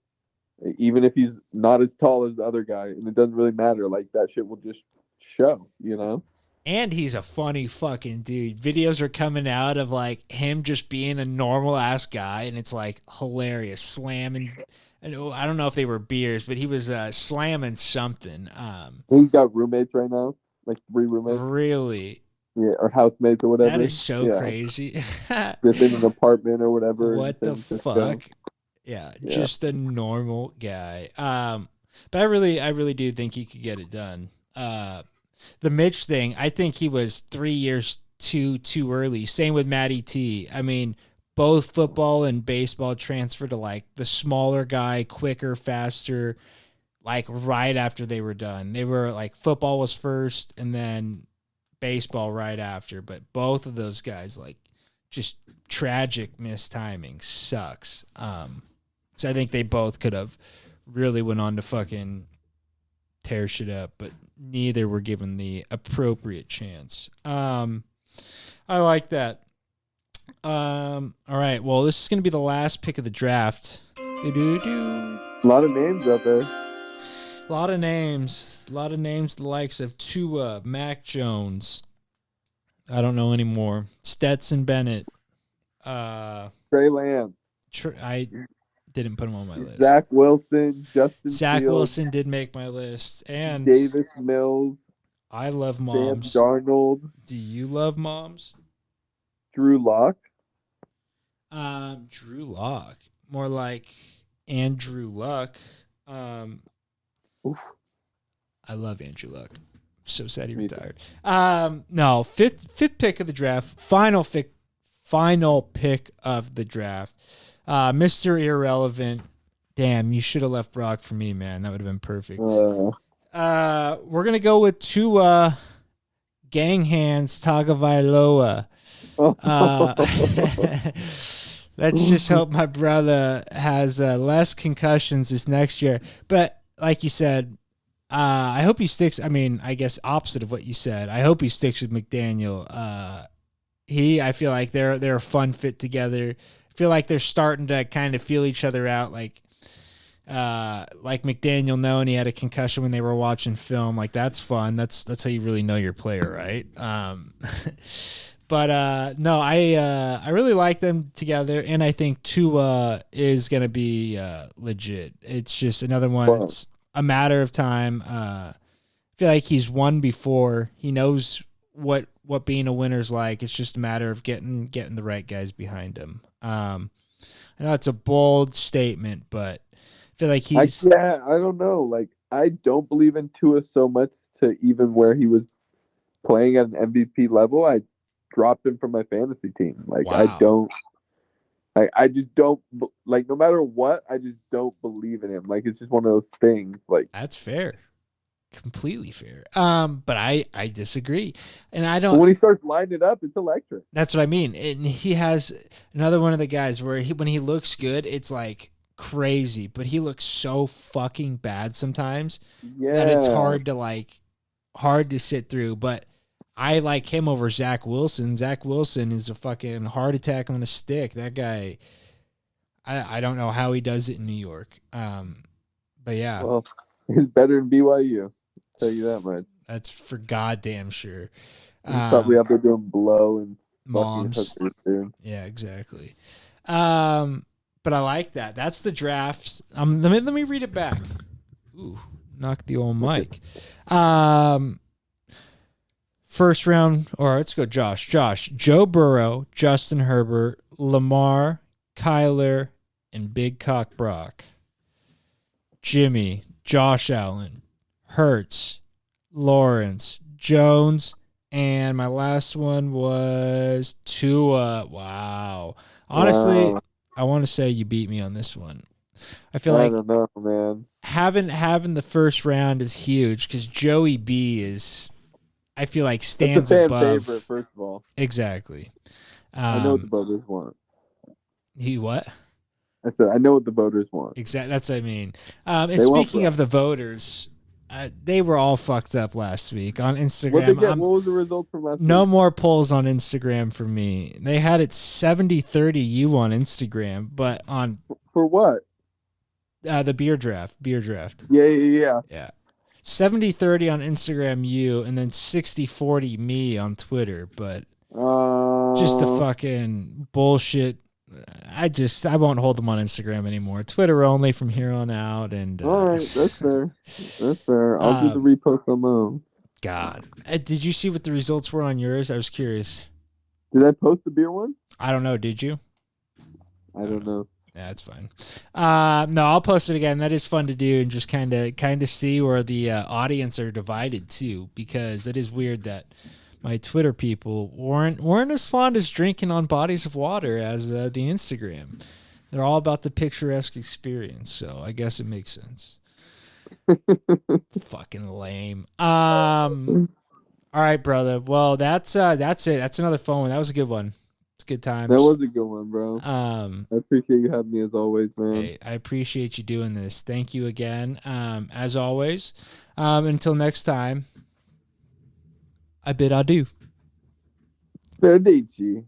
even if he's not as tall as the other guy. And it doesn't really matter. Like, that shit will just show, you know? And he's a funny fucking dude. Videos are coming out of, like, him just being a normal-ass guy, and it's, like, hilarious. Slamming. I don't know if they were beers, but he was slamming something. He's got roommates right now, like 3 roommates. Really? Yeah, or housemates or whatever. That is so crazy. Just in an apartment or whatever. What the fuck? Yeah, just a normal guy. But I really do think he could get it done. The Mitch thing, I think he was 3 years too early. Same with Matty T. I mean, both football and baseball transferred to like the smaller guy, quicker, faster, like right after they were done. They were like football was first and then baseball right after. But both of those guys, like, just tragic mistiming. Sucks. So I think they both could have really went on to fucking tear shit up, but neither were given the appropriate chance. I like that. All right. Well, this is going to be the last pick of the draft. A lot of names out there. A lot of names. The likes of Tua, Mac Jones. I don't know anymore. Stetson Bennett. Trey Lance. I didn't put him on my list. Zach Wilson, Justin Zach Fields, Wilson did make my list. And Davis Mills. I love moms. Sam Darnold. Do you love moms? Drew Lock. Drew Lock. More like Andrew Luck. I love Andrew Luck. So sad he retired. No, fifth pick of the draft. Final pick of the draft. Mr. Irrelevant. Damn, you should have left Brock for me, man. That would have been perfect. We're gonna go with Tua Gang Hands Tagovailoa. Let's just hope my brother has less concussions this next year. But like you said, I hope he sticks. I mean, I guess opposite of what you said. I hope he sticks with McDaniel. I feel like they're a fun fit together. I feel like they're starting to kind of feel each other out. Like McDaniel knowing he had a concussion when they were watching film. Like that's fun. That's how you really know your player, right? But no, I really like them together, and I think Tua is gonna be legit. It's just another one. Well, It's a matter of time. I feel like he's won before. He knows what being a winner's like. It's just a matter of getting the right guys behind him. I know it's a bold statement, but I feel like he's I don't know. Like, I don't believe in Tua so much to even where he was playing at an MVP level. I dropped him from my fantasy team. Like, wow. I just don't like. No matter what, I just don't believe in him. Like, it's just one of those things. Like, That's fair. Completely fair. But I disagree. And I but don't when he starts lining it up, it's electric. that's what I mean. And he has another one of the guys where when he looks good, it's like crazy, but he looks so fucking bad sometimes that it's Yeah. hard to sit through. But I like him over Zach Wilson. Zach Wilson is a fucking heart attack on a stick. That guy, I don't know how he does it in New York. But yeah, Well, he's better than BYU. I'll tell you that much. that's for goddamn sure. He's probably Um, out there doing blow and fucking moms. hookers, dude. Yeah, exactly. But I like that. That's the drafts. Let me read it back. Ooh, knock the old mic. First round, or let's go, Josh. Josh, Joe Burrow, Justin Herbert, Lamar, Kyler, and Big Cock Brock. Jimmy, Josh Allen, Hurts, Lawrence, Jones, and my last one was Tua. Wow. Honestly, Wow. I want to say you beat me on this one. I feel I like don't know, man. having the first round is huge because Joey B is, I feel like, That's a stands fan favorite, above. first of all. Exactly. I know what the Um, voters want. he what? I said, I know what the voters want. Exactly. That's what I mean. And They want speaking Brock. of the voters, they were all fucked up last week on What they Instagram. get? What was the result from last No week? more polls on Instagram for me. They had it 70-30 you on Instagram, but on For what? the beer draft. Yeah. Yeah. 70-30 on Instagram you, and then 60-40 me on Twitter, but just the Uh, fucking bullshit. I won't hold them on Instagram anymore. Twitter only from here on out. And all right, that's fair. That's fair. I'll do the uh, repost on my own. God, did you see what the results were on yours? I was curious. Did I post the beer one? I don't know. Did you? I don't know. Yeah, that's fine. No, I'll post it again. That is fun to do and just kind of see where the audience are divided too, because it is weird that my Twitter people weren't as fond as drinking on bodies of water as the Instagram. They're all about the picturesque experience, so I guess it makes sense. Fucking lame. All right, brother. Well, that's it. That's another phone one. That was a good one. It's good That times. was a good one, bro. I appreciate you having me as always, man. Hey, I appreciate you doing this. Thank you again. As always. Until next time, I bid adieu. Fair date, G.